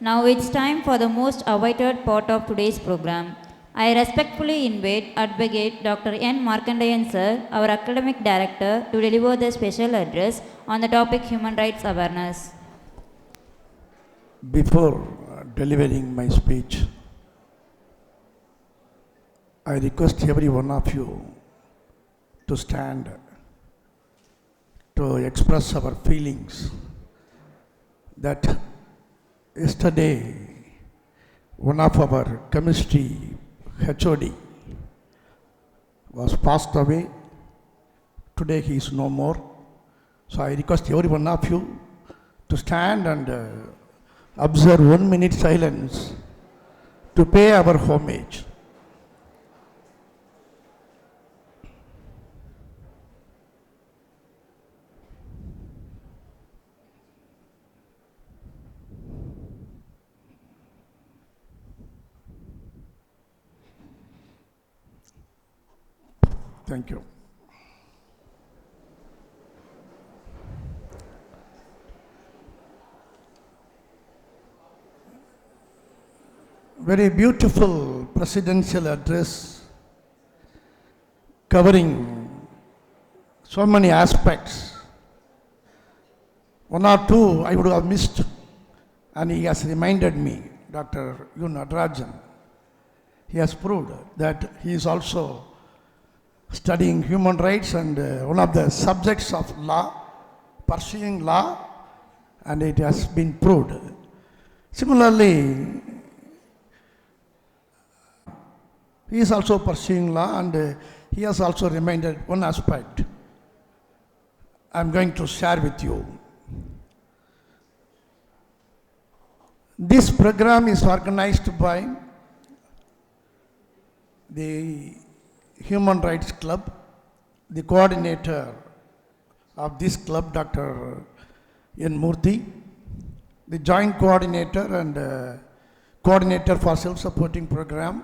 Now it's time for the most awaited part of today's program. I respectfully invite Advocate Dr. N. Markandayan Sir, our Academic Director, to deliver the special address on the topic Human Rights Awareness. Before delivering my speech, I request every one of you to stand to express our feelings that yesterday one of our chemistry HOD was passed away. Today he is no more. So I request every one of you to stand and observe 1 minute silence to pay our homage. Thank you. Very beautiful presidential address covering so many aspects. One or two I would have missed, and he has reminded me, Dr. U. Natarajan. He has proved that he is also studying human rights and one of the subjects of law, pursuing law, and it has been proved. Similarly, he is also pursuing law, and he has also reminded one aspect I am going to share with you. This program is organized by the Human Rights Club. The coordinator of this club, Dr. N. Murthy, the joint coordinator and coordinator for self-supporting program,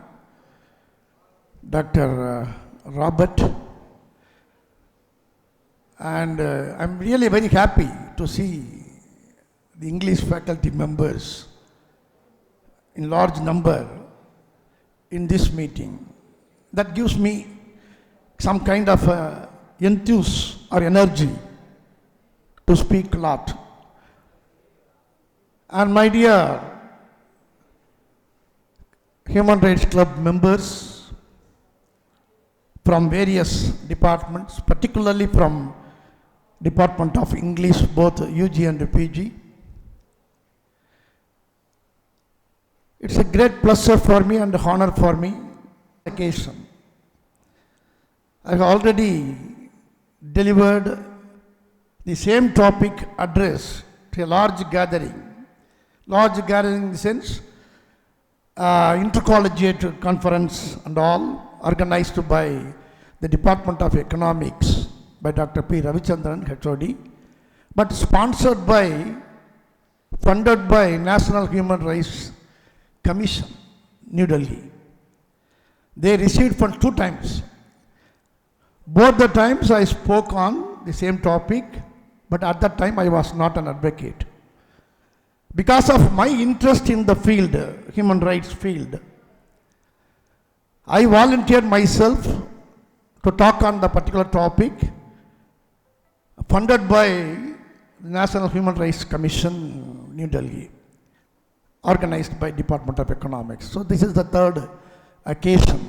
Dr. Robert, and I'm really very happy to see the English faculty members in large number in this meeting. That gives me some kind of enthuse or energy to speak a lot. And my dear Human Rights Club members from various departments, particularly from Department of English, both UG and PG, it's a great pleasure for me and honor for me occasion. I have already delivered the same topic address to a large gathering in the sense intercollegiate conference and all, organized by the Department of Economics by Dr. P. Ravichandran, HOD, but funded by National Human Rights Commission, New Delhi. They received funds 2 times. Both the times I spoke on the same topic, but at that time I was not an advocate. Because of my interest in the field, human rights field, I volunteered myself to talk on the particular topic funded by the National Human Rights Commission, New Delhi, organized by Department of Economics. So this is the 3rd occasion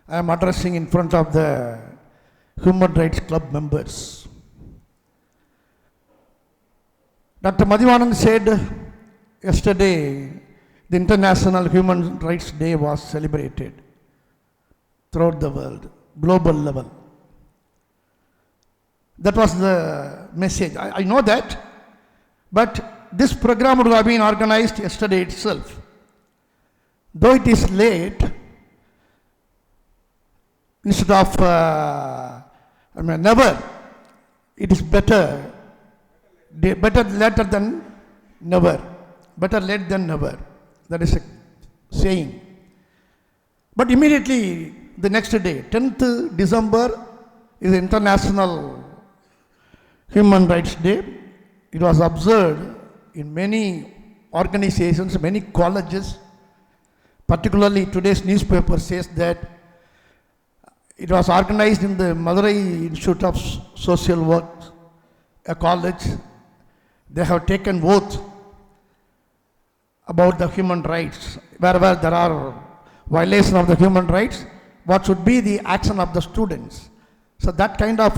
I am addressing in front of the Human Rights Club members. Dr. Madhivanan said yesterday the International Human Rights Day was celebrated throughout the world, global level. That was the message. I know that, but this program would have been organized yesterday itself. Though it is late, instead of never, it is better later than never. Better late than never. That is a saying. But immediately the next day, 10th December, is International Human Rights Day. It was observed in many organizations, many colleges, particularly today's newspaper says that it was organized in the Madurai Institute of Social Work, a college. They have taken oath about the human rights. Wherever there are violation of the human rights, what should be the action of the students? So that kind of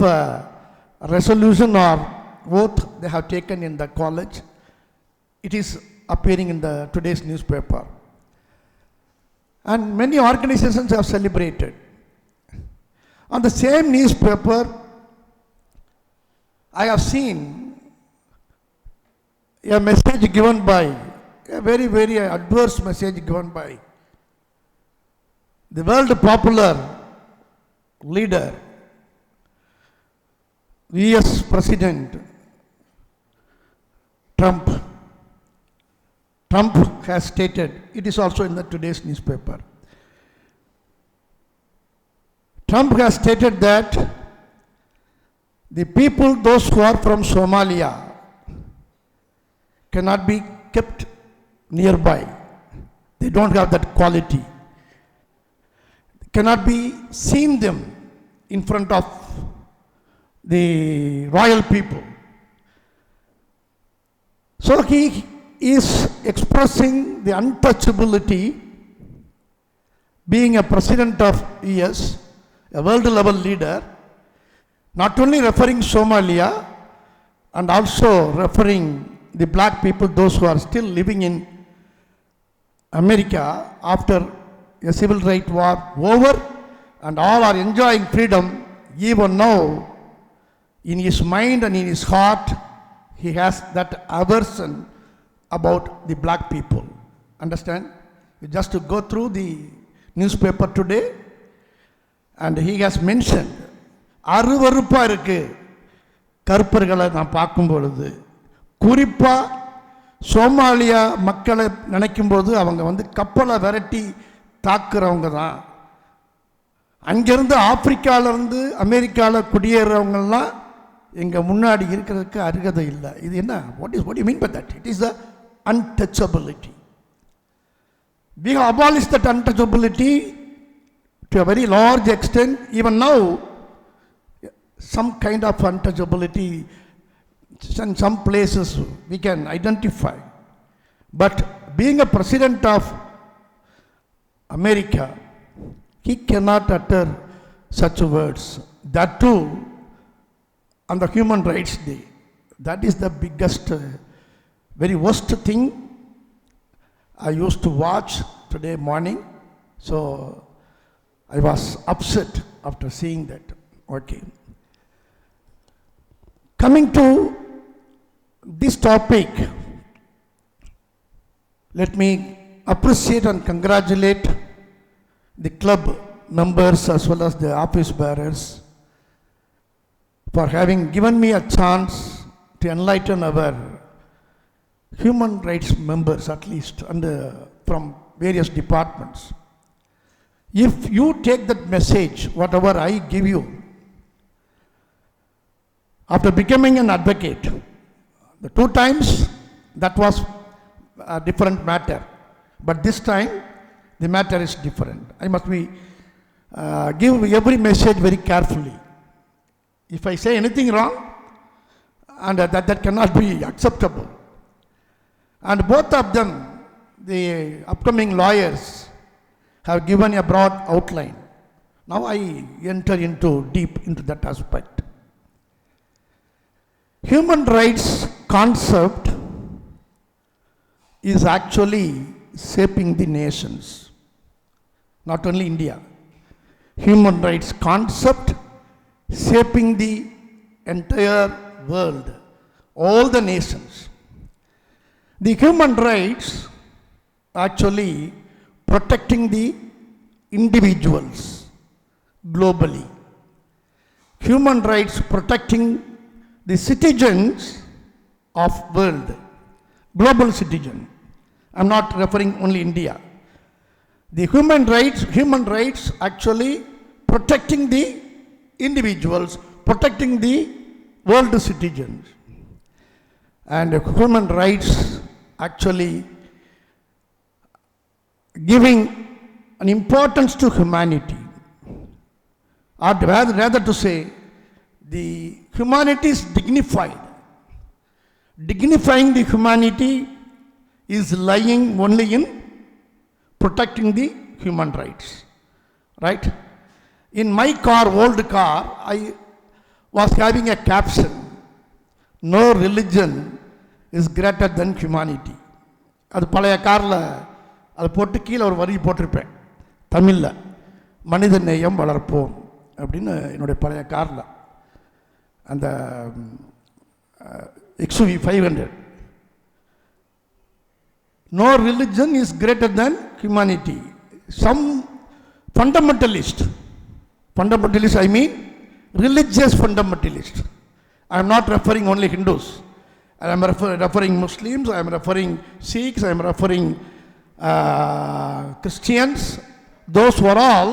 resolution or oath they have taken in the college. It is appearing in the today's newspaper. And many organizations have celebrated. On the same newspaper, I have seen a message given by, a very, very adverse message given by the world popular leader, US President Trump. Trump has stated, it is also in the today's newspaper. Trump has stated that the people, those who are from Somalia, cannot be kept nearby. They don't have that quality. Cannot be seen them in front of the royal people. So he is expressing the untouchability, being a president of US, a world level leader, not only referring Somalia and also referring the black people, those who are still living in America after a civil rights war over and all are enjoying freedom. Even now, in his mind and in his heart, he has that aversion about the black people. Understand? You just to go through the newspaper today, and he has mentioned, அருவருப்பா இருக்கு கருப்பர்களை நான் பார்க்கும் பொழுது, குறிப்பா Somalia மக்களை நினைக்கும்போது அவங்க வந்து கப்பலை விரட்டி தாக்குறவங்க தான். அங்கிருந்து ஆப்பிரிக்காவிலிருந்து அமெரிக்காவில் குடியேறவங்கெல்லாம் எங்கள் முன்னாடி இருக்கிறதுக்கு அருகதை இல்லை. இது என்ன? What you mean by that? It is the untouchability. We have abolished that untouchability to a very large extent. Even now, some kind of untouchability in some places we can identify. But being a president of America, he cannot utter such words. That too on the Human Rights Day. That is the biggest, very worst thing I used to watch today morning. So I was upset after seeing that. Okay. Coming to this topic, let me appreciate and congratulate the club members as well as the office bearers for having given me a chance to enlighten our human rights members, at least, and from various departments. If you take that message, whatever I give you, after becoming an advocate, the 2 times that was a different matter, but this time the matter is different. I must be give every message very carefully. If I say anything wrong, and that cannot be acceptable. And both of them, the upcoming lawyers, have given a broad outline. Now I enter deep into that aspect. Human rights concept is actually shaping the nations, not only India. Human rights concept shaping the entire world, all the nations. The human rights actually protecting the individuals globally. Human rights protecting the citizens of world, global citizen. I'm not referring only India. The human rights actually protecting the individuals, protecting the world citizens. And human rights actually giving an importance to humanity, or rather to say, the humanity is dignified. Dignifying the humanity is lying only in protecting the human rights, right? In my car, old car, I was having a caption, no religion is greater than humanity. அது பழைய காரில் அதை போட்டு கீழே ஒரு வரி போட்டிருப்பேன் தமிழில், மனித நேயம் வளர்ப்போம் அப்படின்னு என்னுடைய பழைய காரில், அந்த XUV 500. No religion is greater than humanity. Some fundamentalist, I mean religious fundamentalist. I am not referring only Hindus. I am referring Muslims, I am referring Sikhs, I am referring Christians. Those who are all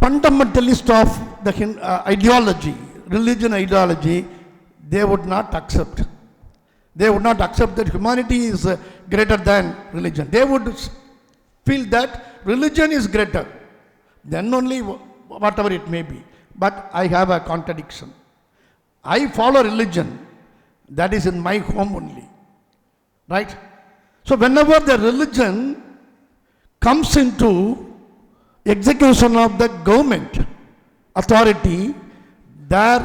fundamentalists of the ideology, religion ideology, they would not accept. They would not accept that humanity is greater than religion. They would feel that religion is greater, then only whatever it may be. But I have a contradiction. I follow religion, that is in my home only, right? So whenever the religion comes into execution of the government authority, there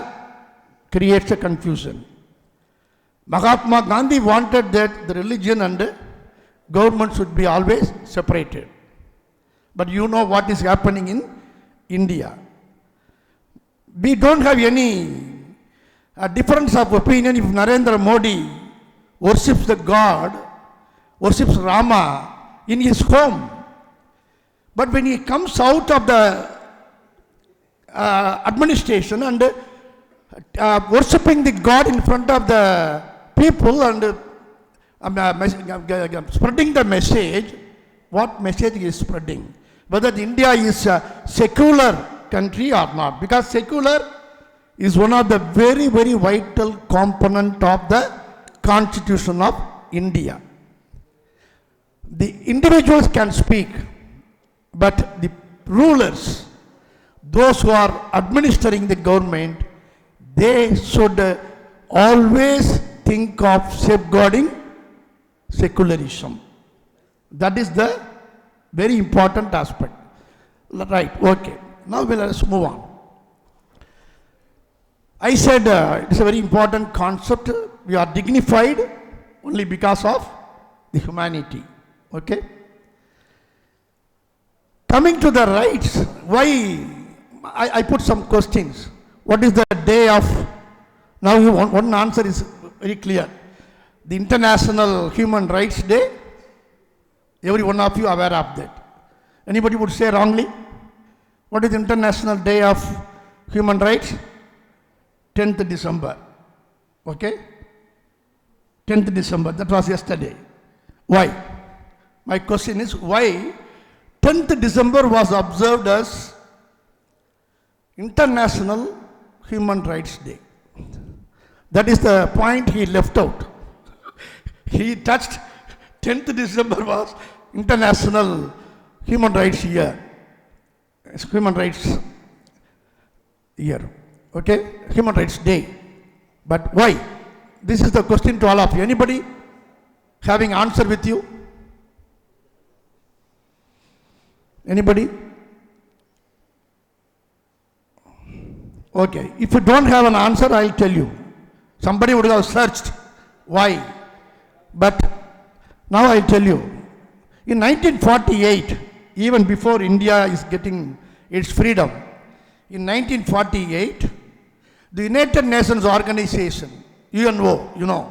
creates a confusion. Mahatma Gandhi wanted that the religion and government should be always separated. But you know what is happening in India. We don't have any difference of opinion if Narendra Modi worships the God, worships Rama in his home. But when he comes out of the administration and worshipping the God in front of the people and spreading the message, what message he is spreading? Whether India is a secular country or not. Because secular is one of the very, very vital component of the Constitution of India. The individuals can speak, but the rulers, those who are administering the government, they should always think of safeguarding secularism. That is the very important aspect. Right, okay. Now let's move on. I said it's a very important concept. We are dignified only because of the humanity. Okay? Coming to the rights, why? I put some questions. What is the day of? Now one answer is very clear. The International Human Rights Day. Every one of you are aware of that. Anybody would say wrongly? What is the International Day of Human Rights? 10th December. Okay? 10th December. That was yesterday. Why? My question is, why 10th December was observed as International Human Rights Day? That is the point he left out. He touched 10th December was International Human Rights Year. Human Rights Year. Okay? Human Rights Day. But why? This is the question to all of you. Anybody having answer with you? Anybody? Okay. If you don't have an answer, I'll tell you. Somebody would have searched why. But now I'll tell you. In 1948, even before India is getting its freedom, in 1948, the United Nations Organization, UNO, you know,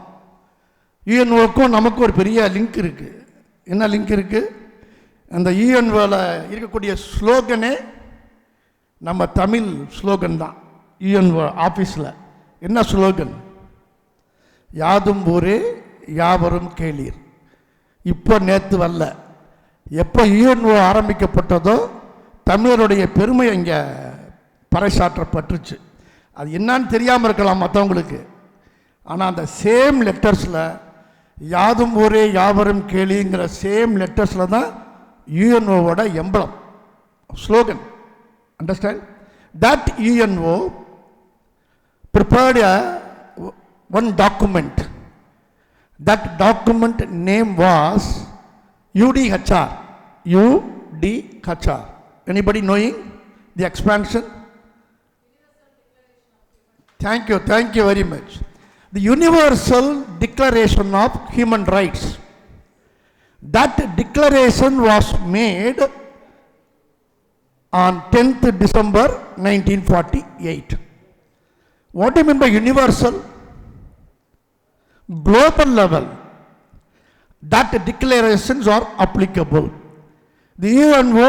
UNO-க்கும் நமக்கு ஒரு பெரிய link இருக்கு. என்ன link இருக்கு? அந்த UNO-ல இருக்கக்கூடிய ஸ்லோகனே நம்ம Tamil slogan தான். UNO ஆஃபீஸில் என்ன ஸ்லோகன்? யாதும் ஊரே யாவரும் கேளீர். இப்போ நேற்று வரல, எப்போ UNO ஆரம்பிக்கப்பட்டதோ தமிழருடைய பெருமை இங்கே பறைசாற்றப்பட்டுச்சு. அது என்னான்னு தெரியாமல் இருக்கலாம் மற்றவங்களுக்கு. ஆனால் அந்த சேம் லெட்டர்ஸில் யாதும் ஊரே யாவரும் கேளிங்கிற சேம் லெட்டர்ஸில் தான் யூஎன்ஓவோட emblem slogan. Understand? That UNO prepared one document. That document name was UDHR. UDHR. Anybody knowing the expansion? Thank you very much. The Universal Declaration of Human Rights. That declaration was made on 10th December 1948. What do you mean by universal? Global level, that declarations are applicable. The UNO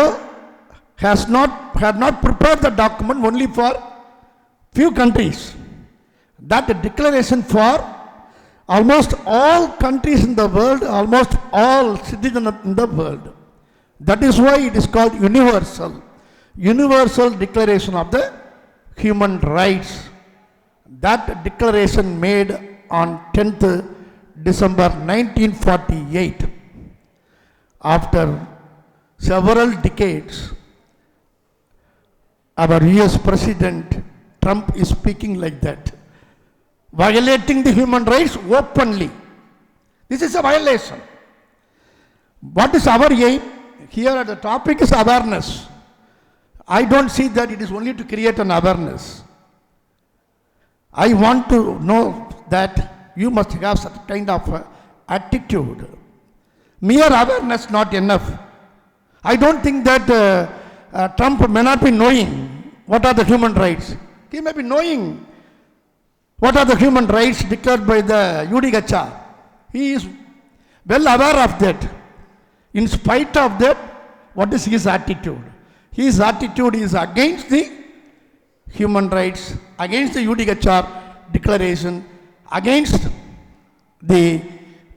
had not prepared the document only for few countries. That declaration for almost all countries in the world, almost all citizens in the world. That is why it is called universal. Universal Declaration of the Human Rights. That declaration made on 10th December 1948. After several decades, our US President Trump is speaking like that, violating the human rights openly. This is a violation. What is our aim? Here the topic is awareness. I don't see that it is only to create an awareness. I want to know that you must have such kind of attitude. Mere awareness not enough. I don't think that Trump may not be knowing what are the human rights. He may be knowing what are the human rights declared by the UDHR. He is well aware of that. In spite of that, what is his attitude? His attitude is against the human rights, against the UDHR declaration, against the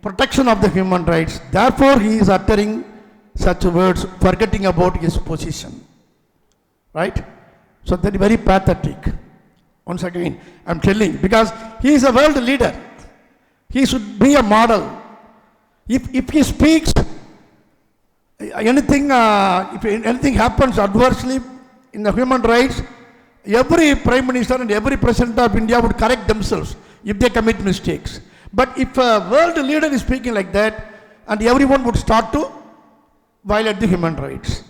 protection of the human rights. Therefore, he is uttering such words, forgetting about his position. Right? So that is very pathetic. Once again, I am telling, because he is a world leader. He should be a model. If he speaks anything, if anything happens adversely in the human rights, every Prime Minister and every President of India would correct themselves if they commit mistakes. But if a world leader is speaking like that, and everyone would start to violate the human rights.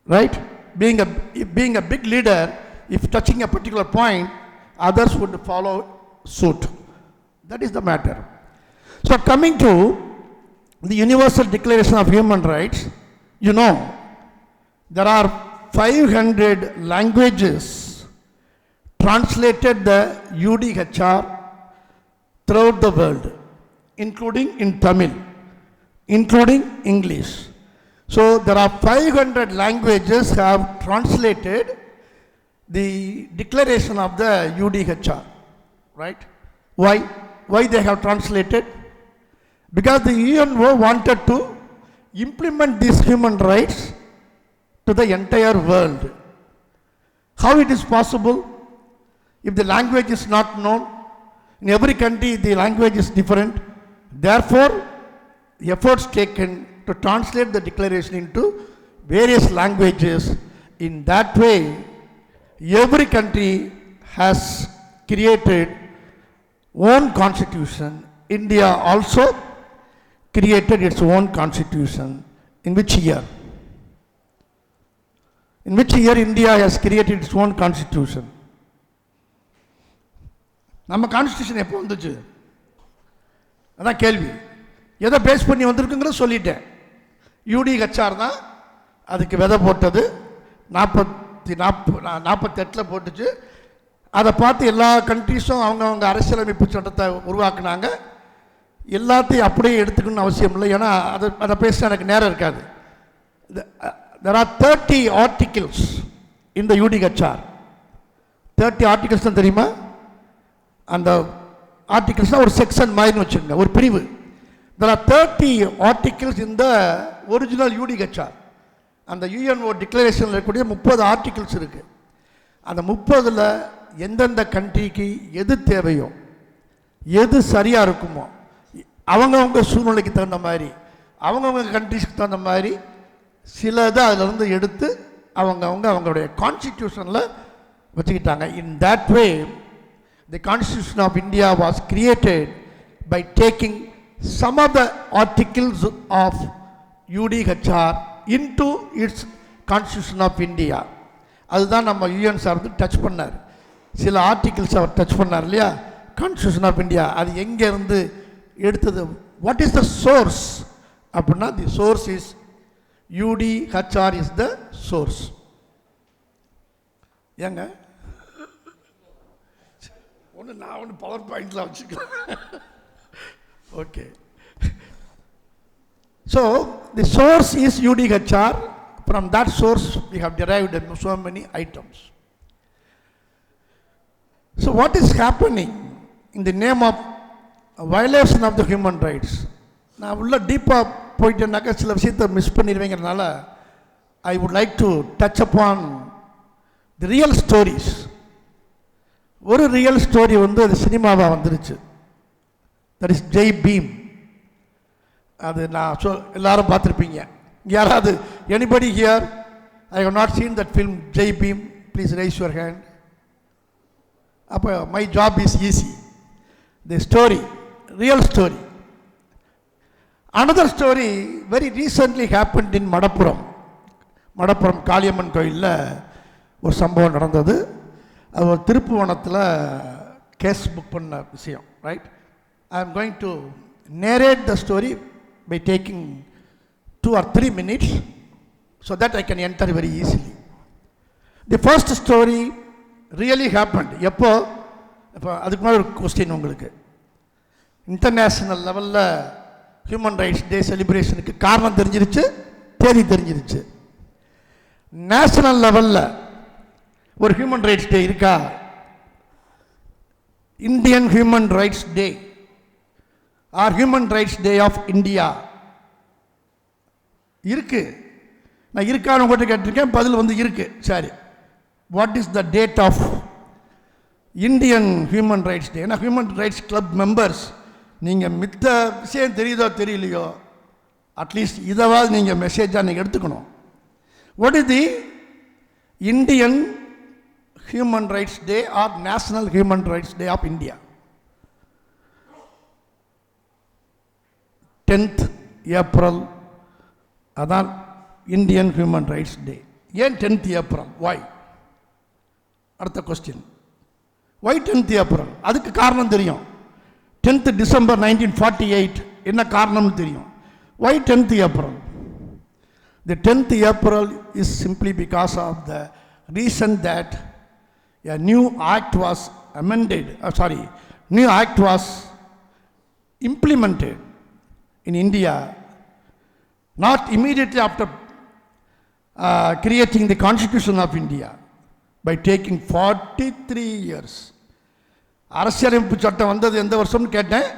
Right? Being a big leader, if touching a particular point, others would follow suit. That is the matter. So coming to the Universal Declaration of Human Rights, you know, there are 500 languages translated the UDHR throughout the world, including in Tamil, including English. So there are 500 languages have translated the declaration of the UDHR, right? Why they have translated? Because the UNO wanted to implement these human rights to the entire world. How it is possible? If the language is not known, in every country the language is different. Therefore, the efforts taken to translate the declaration into various languages. In that way, every country has created own constitution. India also created its own constitution. In which year? In which year India has created its own constitution? நம்ம constitution எப்போ வந்துச்சு? அதான் கேள்வி. எதை base பண்ணி வந்திருக்குங்கிற சொல்லிட்டேன். UDHR தான் அதுக்கு விதை போட்டது. 48 போட்டுச்சு. அதை பார்த்து எல்லா கண்ட்ரீஸும் அவங்கவுங்க அரசியலமைப்பு சட்டத்தை உருவாக்குனாங்க. எல்லாத்தையும் அப்படியே எடுத்துக்கணும்னு அவசியம் இல்லை, ஏன்னா அதை பேச எனக்கு நேரம் இருக்காது. There are 30 articles in the UDHR. 30 articles தான் தெரியுமா? அந்த ஆர்டிகிள்ஸ்னால் ஒரு செக்ஷன் மாதிரி வச்சுருங்க, ஒரு பிரிவு. There are 30 articles in the original UDHR. அந்த UNO டிக்ளரேஷனில் இருக்கக்கூடிய 30 ஆர்டிகிள்ஸ் இருக்குது. அந்த 30ல் எந்தெந்த கண்ட்ரிக்கு எது தேவையோ, எது சரியாக இருக்குமோ, அவங்கவுங்க சூழ்நிலைக்கு தகுந்த மாதிரி, அவங்கவுங்க கண்ட்ரிஸ்க்கு தகுந்த மாதிரி சில இதை அதிலிருந்து எடுத்து அவங்களுடைய கான்ஸ்டிடியூஷனில் வச்சுக்கிட்டாங்க. In that way the constitution of India was created by taking some of the articles of UDHR into its Constitution of India. அதுதான் நம்ம யூஎன் சார் வந்து டச் பண்ணார். சில ஆர்டிகிள்ஸ் அவர் டச் பண்ணார் இல்லையா, கான்ஸ்டியூஷன் ஆஃப் இந்தியா. அது எங்கேருந்து எடுத்தது, வாட் இஸ் த சோர்ஸ் அப்படின்னா, the source is UDHR is the source. ஏங்க நான் பவர் பாயிண்ட்ல வச்சுக்கலாம். Okay. So the source is UDHR. From that source we have derived so many items. So what is happening in the name of violation of the human rights? நான் உள்ள டீப்பாக போயிட்டேன்னாக்கா சில விஷயத்தை miss பண்ணிடுவேங்கிறதுனால I would like to touch upon the real stories. ஒரு real story வந்து அது சினிமாவாக வந்துருச்சு. That is Jai Bhim. அது நான் எல்லாரும் பார்த்துருப்பீங்க. யாராவது anybody here I have not seen that film Jai Bhim? Please raise your hand. அப்போ my job is easy. The story, real story. Another story very recently happened in Madapuram. Madapuram Kaliamman கோயிலில் ஒரு சம்பவம் நடந்தது. அது ஒரு திருப்புவனத்தில் கேஸ் புக் பண்ண விஷயம். Right. I am going to narrate the story by taking 2 or 3 minutes so that I can enter very easily. The first story really happened. எப்போ அதுக்கு மேலே ஒரு கொஸ்டின் உங்களுக்கு. இன்டர்நேஷ்னல் லெவலில் ஹியூமன் ரைட்ஸ் டே செலிப்ரேஷனுக்கு காரணம் தெரிஞ்சிருச்சு, தேதி தெரிஞ்சிருச்சு. நேஷனல் லெவலில் ஒரு ஹியூமன் ரைட்ஸ் டே இருக்கா? Indian human rights day or human rights day of India இருக்கு. நான் இருக்கான்னு உங்கள்கிட்ட கேட்டிருக்கேன், பதில் வந்து இருக்கு. சரி, what is the date of Indian human rights day? ஏன்னா ஹியூமன் ரைட்ஸ் கிளப் மெம்பர்ஸ், நீங்கள் மித்த விஷயம் தெரியுதோ தெரியலையோ, அட்லீஸ்ட் இதாவது நீங்கள் மெசேஜாக நீங்கள் எடுத்துக்கணும். What is the Indian human rights day or national human rights day of India? 10th April, அதான் இந்தியன் ஹியூமன் ரைட்ஸ் டே. ஏன் 10th April? வாய்? அடுத்த கொஸ்டின், வாய் 10th April? அதுக்கு காரணம் தெரியும். 10th December 1948 என்ன காரணம்னு தெரியும். வாய் 10th April? The 10th April is simply because of the reason that a new act was amended, new act was implemented in India, not immediately after creating the Constitution of India, by taking 43 years. அரசியலமைப்பு சட்டம் வந்தது எந்த வருஷம்னு கேட்டேன்,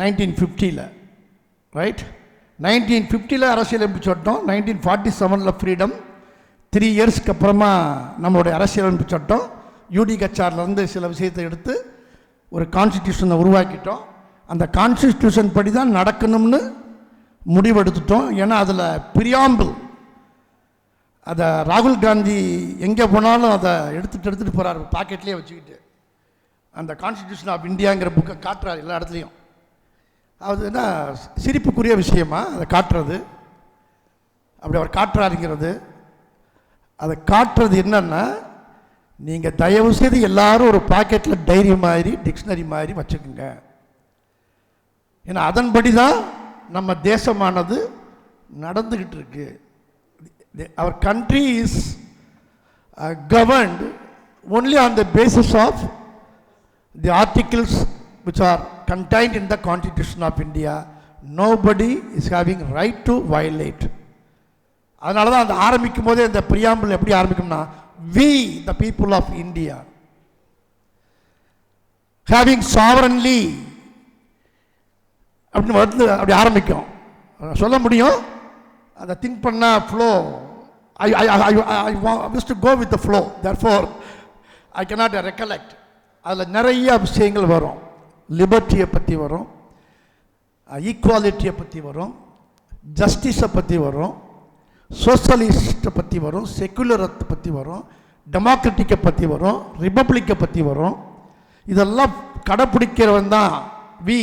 1950. Right, 1950 அரசியலமைப்பு சட்டம், 1947 freedom. 3 இயர்ஸ்க்கு அப்புறமா நம்மளுடைய அரசியலமைப்பு சட்டம் யூடிஹெச்ஆர்லேருந்து சில விஷயத்தை எடுத்து ஒரு கான்ஸ்டிடியூஷனை உருவாக்கிட்டோம். அந்த கான்ஸ்டிடியூஷன் படி தான் நடக்கணும்னு முடிவெடுத்துட்டோம். ஏன்னா அதில் பிரியாம்பிள், அதை ராகுல் காந்தி எங்கே போனாலும் அதை எடுத்துகிட்டு போகிறார், பாக்கெட்லேயே வச்சுக்கிட்டு. அந்த கான்ஸ்டிடியூஷன் ஆஃப் இந்தியாங்கிற புக்கை காட்டுறாரு எல்லா இடத்துலையும். அது என்ன சிரிப்புக்குரிய விஷயமா அதை காட்டுறது? அப்படி அவர் காட்டுறாருங்கிறது, அதை காட்டுறது என்னன்னா, நீங்கள் தயவு செய்து எல்லாரும் ஒரு பாக்கெட்டில் டைரி மாதிரி, டிக்ஷனரி மாதிரி வச்சுக்கோங்க. ஏன்னா அதன்படி தான் நம்ம தேசமானது நடந்துக்கிட்டு இருக்கு. Our country is governed only on the basis of the articles which are contained in the Constitution of India. Nobody is having right to violate. அதனால தான் அந்த ஆரம்பிக்கும் போதே இந்த பிரியாம்பிள் எப்படி ஆரம்பிக்கும்னா, we the people of India having sovereignly அப்படின்னு வந்து அப்படி ஆரம்பிக்கும். சொல்ல முடியும், அதை திங்க் பண்ணால் flow. I wish to go with the flow, therefore I cannot recollect. அதில் நிறைய விஷயங்கள் வரும். லிபர்ட்டியை பற்றி வரும், ஈக்குவாலிட்டியை பற்றி வரும், ஜஸ்டிஸை பற்றி வரும், சோஷலிஸ்ட்டை பற்றி வரும், செக்குலரத்தை பற்றி வரும், டெமோக்ரட்டிக்கை பற்றி வரும், ரிப்பப்ளிக்கை பற்றி வரும். இதெல்லாம் கடைப்பிடிக்கிறவன் தான் வி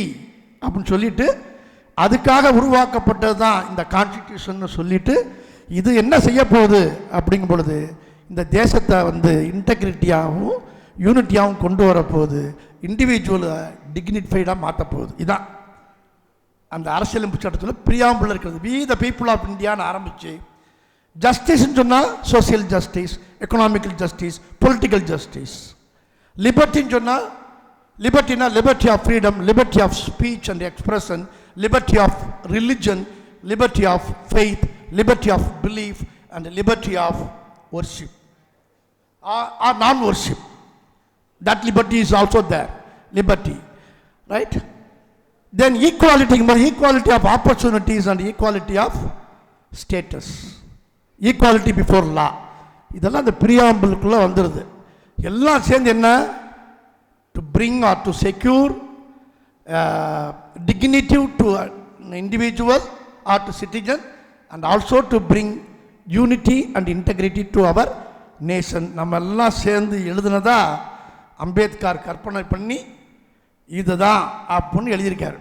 அப்படின்னு சொல்லிட்டு அதுக்காக உருவாக்கப்பட்டது தான் இந்த கான்ஸ்டிடியூஷன் சொல்லிட்டு இது என்ன செய்ய போகுது அப்படிங்கும் பொழுது இந்த தேசத்தை இன்டெகிரிட்டியாகவும் யூனிட்டியாகவும் கொண்டு வரப்போகுது, இண்டிவிஜுவலை டிக்னிஃபைடாக மாற்ற போகுது. இதுதான் அந்த அரசியலமைப்பு சட்டத்தில் பிரியாம்பிள் இருக்கிறது. வி த பீப்புள் ஆஃப் இந்தியான்னு ஆரம்பித்து ஜஸ்டிஸ்ன்னு சொன்னால் social justice, economical justice, political justice. லிபர்ட்டின்னு சொன்னால் லிபர்ட்டினா liberty of freedom, liberty of speech and expression, liberty of religion, liberty of faith, liberty of belief and liberty of worship or non-worship. That liberty is also there, liberty, right? Then equality of opportunities and equality of status, equality before law. இதெல்லாம் அந்த பிரியாம்பிளுக்குள்ளே வந்துடுது. எல்லாம் சேர்ந்து என்ன, to bring or to secure dignity to an individual or to citizen, and also to bring unity and integrity to our nation. நம்ம எல்லாம் சேர்ந்து எழுதுனதா அம்பேத்கர் கற்பனை பண்ணி இதுதான் அப்படின்னு எழுதியிருக்கார்.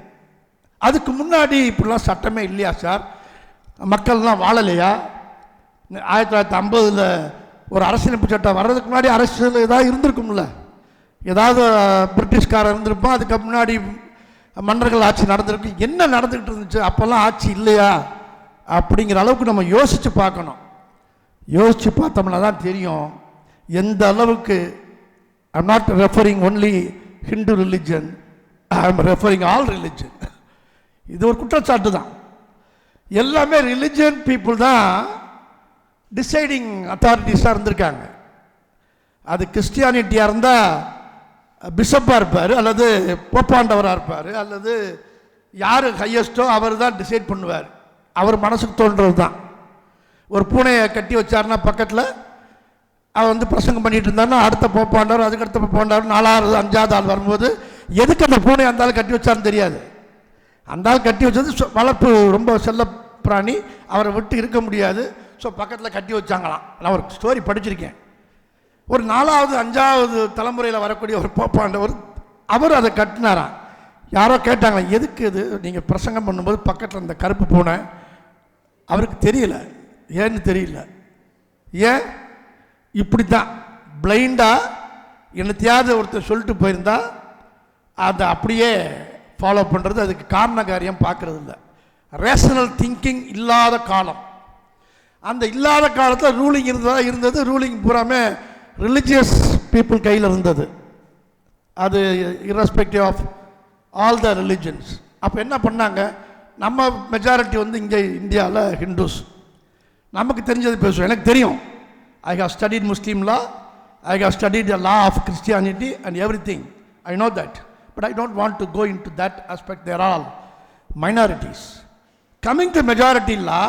அதுக்கு முன்னாடி இப்படிலாம் சட்டமே இல்லையா சார்? மக்கள்லாம் வாழலையா? 1950 ஒரு அரசியலமைப்பு சட்டம் வர்றதுக்கு முன்னாடி அரசியல் ஏதாவது இருந்திருக்கும்ல, ஏதாவது பிரிட்டிஷ்காரர் இருந்திருப்போம், அதுக்கு முன்னாடி மன்னர்கள் ஆட்சி நடந்திருக்கு. என்ன நடந்துக்கிட்டு இருந்துச்சு அப்போல்லாம்? ஆட்சி இல்லையா அப்படிங்கிற அளவுக்கு நம்ம யோசித்து பார்க்கணும். யோசித்து பார்த்தோம்னா தான் தெரியும் எந்த அளவுக்கு. I am not referring only Hindu religion, I am referring all religion. இது ஒரு குற்றச்சாட்டு தான். எல்லாமே ரிலிஜன் பீப்புள் தான் டிசைடிங் அத்தாரிட்டிஸாக இருந்திருக்காங்க. அது கிறிஸ்டியானிட்டியாக இருந்தால் பிஷப்பாக இருப்பார், அல்லது போப்பாண்டவராக இருப்பார், அல்லது யார் ஹையஸ்ட்டோ அவர் தான் டிசைட் பண்ணுவார். அவர் மனசுக்கு தோன்றது தான். ஒரு பூனையை கட்டி வச்சார்னா பக்கத்தில் அவர் பிரசங்கம் பண்ணிட்டு இருந்தாருன்னா அடுத்த போப்பாண்டவர், அதுக்கடுத்த போப்பாண்டவர், 4வது 5வது ஆள் வரும்போது எதுக்கு அந்த பூனை அந்த ஆள் கட்டி வச்சாருன்னு தெரியாது. அந்த ஆள் கட்டி வச்சது வளர்ப்பு ரொம்ப செல்ல பிராணி, அவரை விட்டு இருக்க முடியாது. ஸோ பக்கத்தில் கட்டி வச்சாங்களாம். நான் ஒரு ஸ்டோரி படிச்சிருக்கேன். ஒரு 4வது 5வது தலைமுறையில் வரக்கூடிய ஒரு போப்பாண்டவர் அவர் அதை கட்டினாராம். யாரோ கேட்டாங்களா, எதுக்கு இது நீங்கள் பிரசங்கம் பண்ணும்போது பக்கத்தில் அந்த கருப்பு பூனை? அவருக்கு தெரியல, ஏன்னு தெரியல. ஏன் இப்படி தான் பிளைண்டாக என்னத்தையாவது ஒருத்தர் சொல்லிட்டு போயிருந்தா அதை அப்படியே ஃபாலோ பண்ணுறது, அதுக்கு காரண காரியம் பார்க்கறது இல்லை. ரேஷனல் திங்கிங் இல்லாத காலம். அந்த இல்லாத காலத்தில் ரூலிங் இருந்தது. ரூலிங் பூராமே ரிலிஜியஸ் பீப்புள் கையில் இருந்தது. அது irrespective of all the religions. அப்போ என்ன பண்ணாங்க, நம்ம மெஜாரிட்டி இங்கே இந்தியாவில் ஹிந்துஸ். நமக்கு தெரிஞ்சது பேசுவோம். எனக்கு தெரியும். I have studied Muslim law, I have studied the law of Christianity and every thing. I know that. But I don't want to go in to that aspect. They're all minorities. Coming to majority law,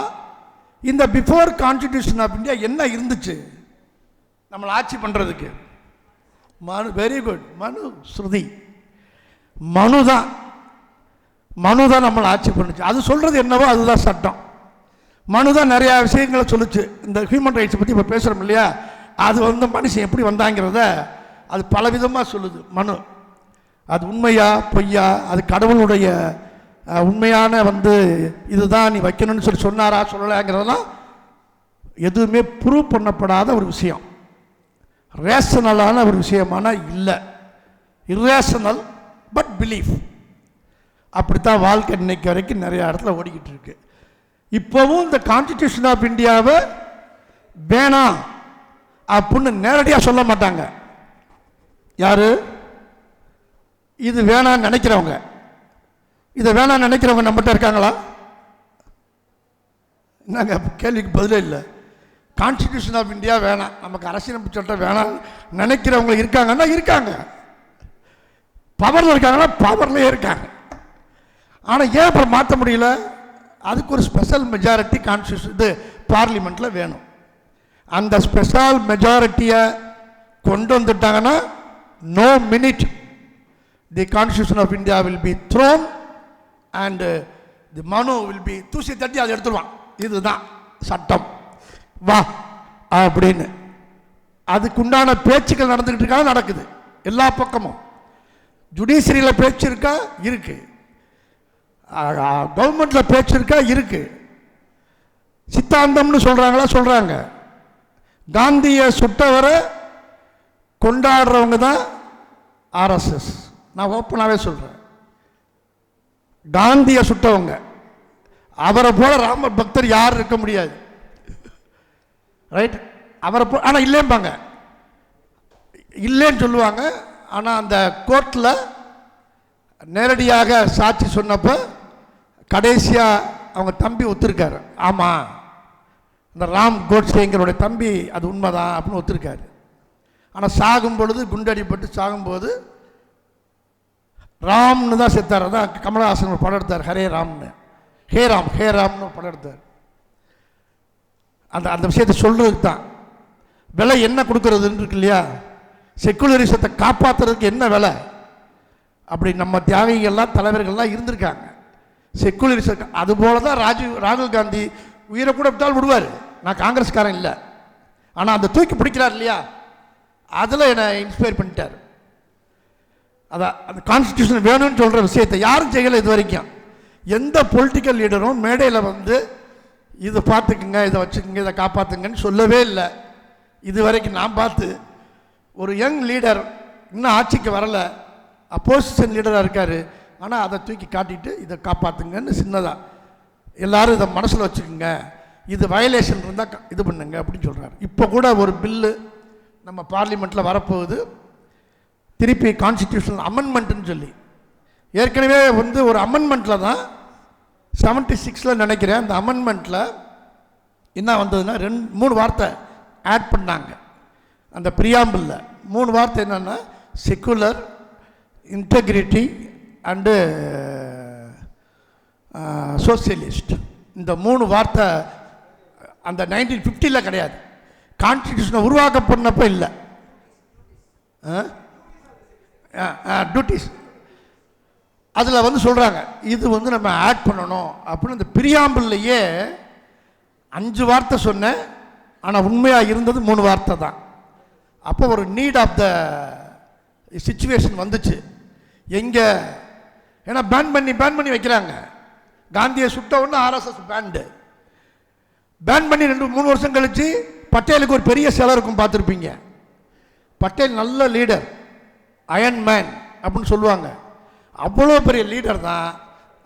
இந்த before constitution of India என்ன இருந்துச்சு நம்மளை ஆட்சி பண்ணுறதுக்கு? மனு. Very good. மனு ஸ்ருதி. மனு தான் நம்மளை ஆட்சி பண்ணுச்சு. அது சொல்கிறது என்னவோ அதுதான் சட்டம். மனு தான் நிறையா விஷயங்களை சொல்லுச்சு. இந்த ஹியூமன் ரைட்ஸை பற்றி இப்போ பேசுகிறோம் இல்லையா, அது மனுஷன் எப்படி வந்தாங்கிறத அது பலவிதமாக சொல்லுது மனு. அது உண்மையா பொய்யா, அது கடவுளுடைய உண்மையான இதுதான் நீ வைக்கணும்னு சொன்னாரா சொல்லலாங்கிறதெல்லாம் எதுவுமே ப்ரூவ் பண்ணப்படாத ஒரு விஷயம். ரேஷனலான ஒரு விஷயமான இல்லை. Irrational but belief. அப்படித்தான் வாழ்க்கை இன்னைக்கு வரைக்கும் நிறைய இடத்துல ஓடிக்கிட்டு இருக்கு. இப்போவும் இந்த கான்ஸ்டிடியூஷன் ஆஃப் இந்தியாவை வேணாம் அப்படின்னு நேரடியாக சொல்ல மாட்டாங்க. யாரு இது வேணான்னு நினைக்கிறவங்க? இதை வேணான்னு நினைக்கிறவங்க நம்மகிட்ட இருக்காங்களா? நாங்கள் கேள்விக்கு பதிலே இல்லை. கான்ஸ்டிடியூஷன் ஆஃப் இந்தியா வேணாம், நமக்கு அரசியலமைப்பு சட்டம் வேணாம் நினைக்கிறவங்க இருக்காங்கன்னா இருக்காங்க. பவரில் இருக்காங்கன்னா பவர்லேயே இருக்காங்க. ஆனால் ஏன் அப்புறம் மாற்ற முடியல? அதுக்கு ஒரு ஸ்பெஷல் மெஜாரிட்டி கான்ஸ்டியூஷன் பார்லிமெண்ட்டில் வேணும். அந்த ஸ்பெஷல் மெஜாரிட்டியை கொண்டு வந்துட்டாங்கன்னா no minute the constitution of India will be thrown and the Manu will B தூசி தட்டி அதை எடுத்துருவான். இதுதான் சட்டம், வா அப்படின்னு. அதுக்குண்டான பேச்சுக்கள் நடந்துக்கிட்டு இருக்கா, நடக்குது எல்லா பக்கமும். ஜுடிஷியரியில் பேச்சு இருக்கா, இருக்கு. கவர்மெண்ட்டில் பேச்சு இருக்கா, இருக்கு. சித்தாந்தம்னு சொல்கிறாங்களா, சொல்கிறாங்க. காந்தியை சுட்டவரை கொண்டாடுறவங்க தான் ஆர்எஸ்எஸ். நான் ஓப்பனாகவே சொல்கிறேன், காந்தியை சுட்டவங்க. அவரை போல ராம பக்தர் யார் இருக்க முடியாது, ரைட்? அவரை போ, ஆனால் இல்லைம்பாங்க, இல்லைன்னு சொல்லுவாங்க. ஆனால் அந்த கோர்ட்டில் நேரடியாக சாட்சி சொன்னப்போ கடைசியாக அவங்க தம்பி ஒத்துருக்காரு, ஆமாம் இந்த ராம் கோட்சேங்கிறோடைய தம்பி அது உண்மைதான் அப்படின்னு ஒத்துருக்காரு. ஆனால் சாகும் பொழுது, குண்டடிப்பட்டு சாகும்போது ராம்னு தான் செத்தார். தான் கமலஹாசன் ஒரு படம் எடுத்தார், ஹரே ராம்னு, ஹே ராம்னு ஒரு படம் எடுத்தார். அந்த விஷயத்தை சொல்கிறதுக்கு தான். விலை என்ன கொடுக்கறதுன்னு இருக்கு இல்லையா, செக்குலரிசத்தை காப்பாற்றுறதுக்கு என்ன விலை? அப்படி நம்ம தியாகிகள்லாம் தலைவர்கள்லாம் இருந்திருக்காங்க. செக்குலரிசம் அதுபோல தான் ராகுல் காந்தி உயிரை கூட விட்டால் விடுவார். நான் காங்கிரஸ்காரன் இல்லை, ஆனால் அந்த தூக்கி பிடிக்கிறார் இல்லையா, அதில் என்னை இன்ஸ்பயர் பண்ணிட்டார். அதான் அந்த கான்ஸ்டியூஷன் வேணும்னு சொல்கிற விஷயத்தை யாரும் செய்யலை இது வரைக்கும். எந்த பொலிட்டிக்கல் லீடரும் மேடையில் வந்து இதை பார்த்துக்குங்க, இதை வச்சுக்கோங்க, இதை காப்பாற்றுங்கன்னு சொல்லவே இல்லை இது வரைக்கும். நான் பார்த்து ஒரு யங் லீடர் இன்னும் ஆட்சிக்கு வரலை, அப்போசிஷன் லீடராக இருக்கார், ஆனால் அதை தூக்கி காட்டிட்டு இதை காப்பாற்றுங்கன்னு சின்னதாக எல்லோரும் இதை மனசில் வச்சுக்கோங்க, இது வயலேஷன் இருந்தால் இது பண்ணுங்க அப்படின்னு சொல்கிறார். இப்போ கூட ஒரு பில்லு நம்ம பார்லிமெண்ட்டில் வரப்போகுது, திருப்பி கான்ஸ்டியூஷனல் அமெண்ட்மெண்ட்டுன்னு சொல்லி. ஏற்கனவே வந்து ஒரு அமெண்ட்மெண்ட்டில் தான் 76 நினைக்கிறேன், அந்த அமெண்ட்மெண்ட்டில் என்ன வந்ததுன்னா 3 வார்த்தை ஆட் பண்ணாங்க. அந்த பிரியாம்பிளில் 3 வார்த்தை என்னென்னா செக்குலர், இன்டெகிரிட்டி அண்டு சோசியலிஸ்ட். இந்த 3 வார்த்தை அந்த 1950 கிடையாது, கான்ஸ்டியூஷனை உருவாக்க பண்ணப்போ இல்லை. டியூட்டிஸ் அதில் வந்து சொல்கிறாங்க, இது வந்து நம்ம ஆட் பண்ணணும் அப்படின்னு. அந்த பிரியாம்பிள்லையே 5 வார்த்தை சொன்னேன், ஆனால் உண்மையாக இருந்தது 3 வார்த்தை தான். அப்போ ஒரு நீட் ஆஃப் த சிச்சுவேஷன் வந்துச்சு. எங்கே ஏன்னா பேன் பண்ணி வைக்கிறாங்க. காந்தியை சுட்ட உடனே ஆர்எஸ்எஸ் பேன் பண்ணி 2-3 வருஷம் கழித்து பட்டேலுக்கு ஒரு பெரிய சிலை இருக்கும், பார்த்துருப்பீங்க. பட்டேல் நல்ல லீடர், அயன் மேன் அப்படின்னு சொல்லுவாங்க. அவ்வளோ பெரிய லீடர் தான்.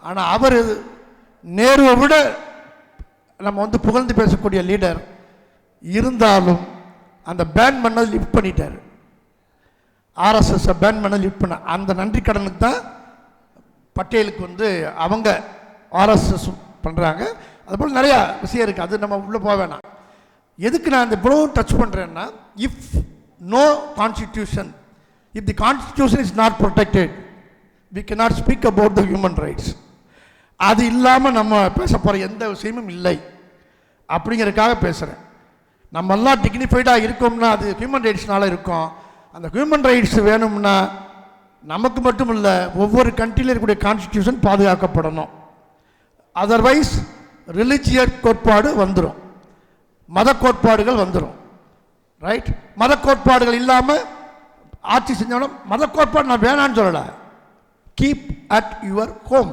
ஆனால் அவர் நேருவை விட நம்ம வந்து புகழ்ந்து பேசக்கூடிய லீடர் இருந்தாலும் அந்த பேன் பண்ணது லிஃப்ட் பண்ணிட்டார். ஆர்எஸ்எஸ்ஸை பேன் பண்ண லிஃப்ட் பண்ண அந்த நன்றி கடனுக்கு தான் பட்டேலுக்கு வந்து அவங்க ஆர்எஸ்எஸ் பண்ணுறாங்க. அதுபோல் நிறையா விஷயம் இருக்குது, அது நம்ம உள்ளே போக வேணாம். எதுக்கு நான் இந்த இவ்வளோ டச் பண்ணுறேன்னா, if no constitution, if the constitution is not protected, we cannot speak about the human rights. அது இல்லாமல் நம்ம பேச போகிற எந்த விஷயமும் இல்லை அப்படிங்கிறதுக்காக பேசுகிறேன். நம்மெல்லாம் டிக்னிஃபைடாக இருக்கோம்னா அது ஹியூமன் ரைட்ஸ்னால இருக்கும். அந்த ஹியூமன் ரைட்ஸ் வேணும்னா நமக்கு மட்டும் இல்லை, ஒவ்வொரு கண்ட்ரியில் இருக்கக்கூடிய கான்ஸ்டிடியூஷன் பாதுகாக்கப்படணும். அதர்வைஸ் ரிலிஜியஸ் கோட்பாடு வந்துடும், மத கோட்பாடுகள் வந்துடும், ரைட்? மத கோட்பாடுகள் இல்லாமல் ஆட்சி செஞ்சோன்னா, மத கோட்பாடு நான் வேணான்னு சொல்லலை, கீப் அட் யுவர் ஹோம்.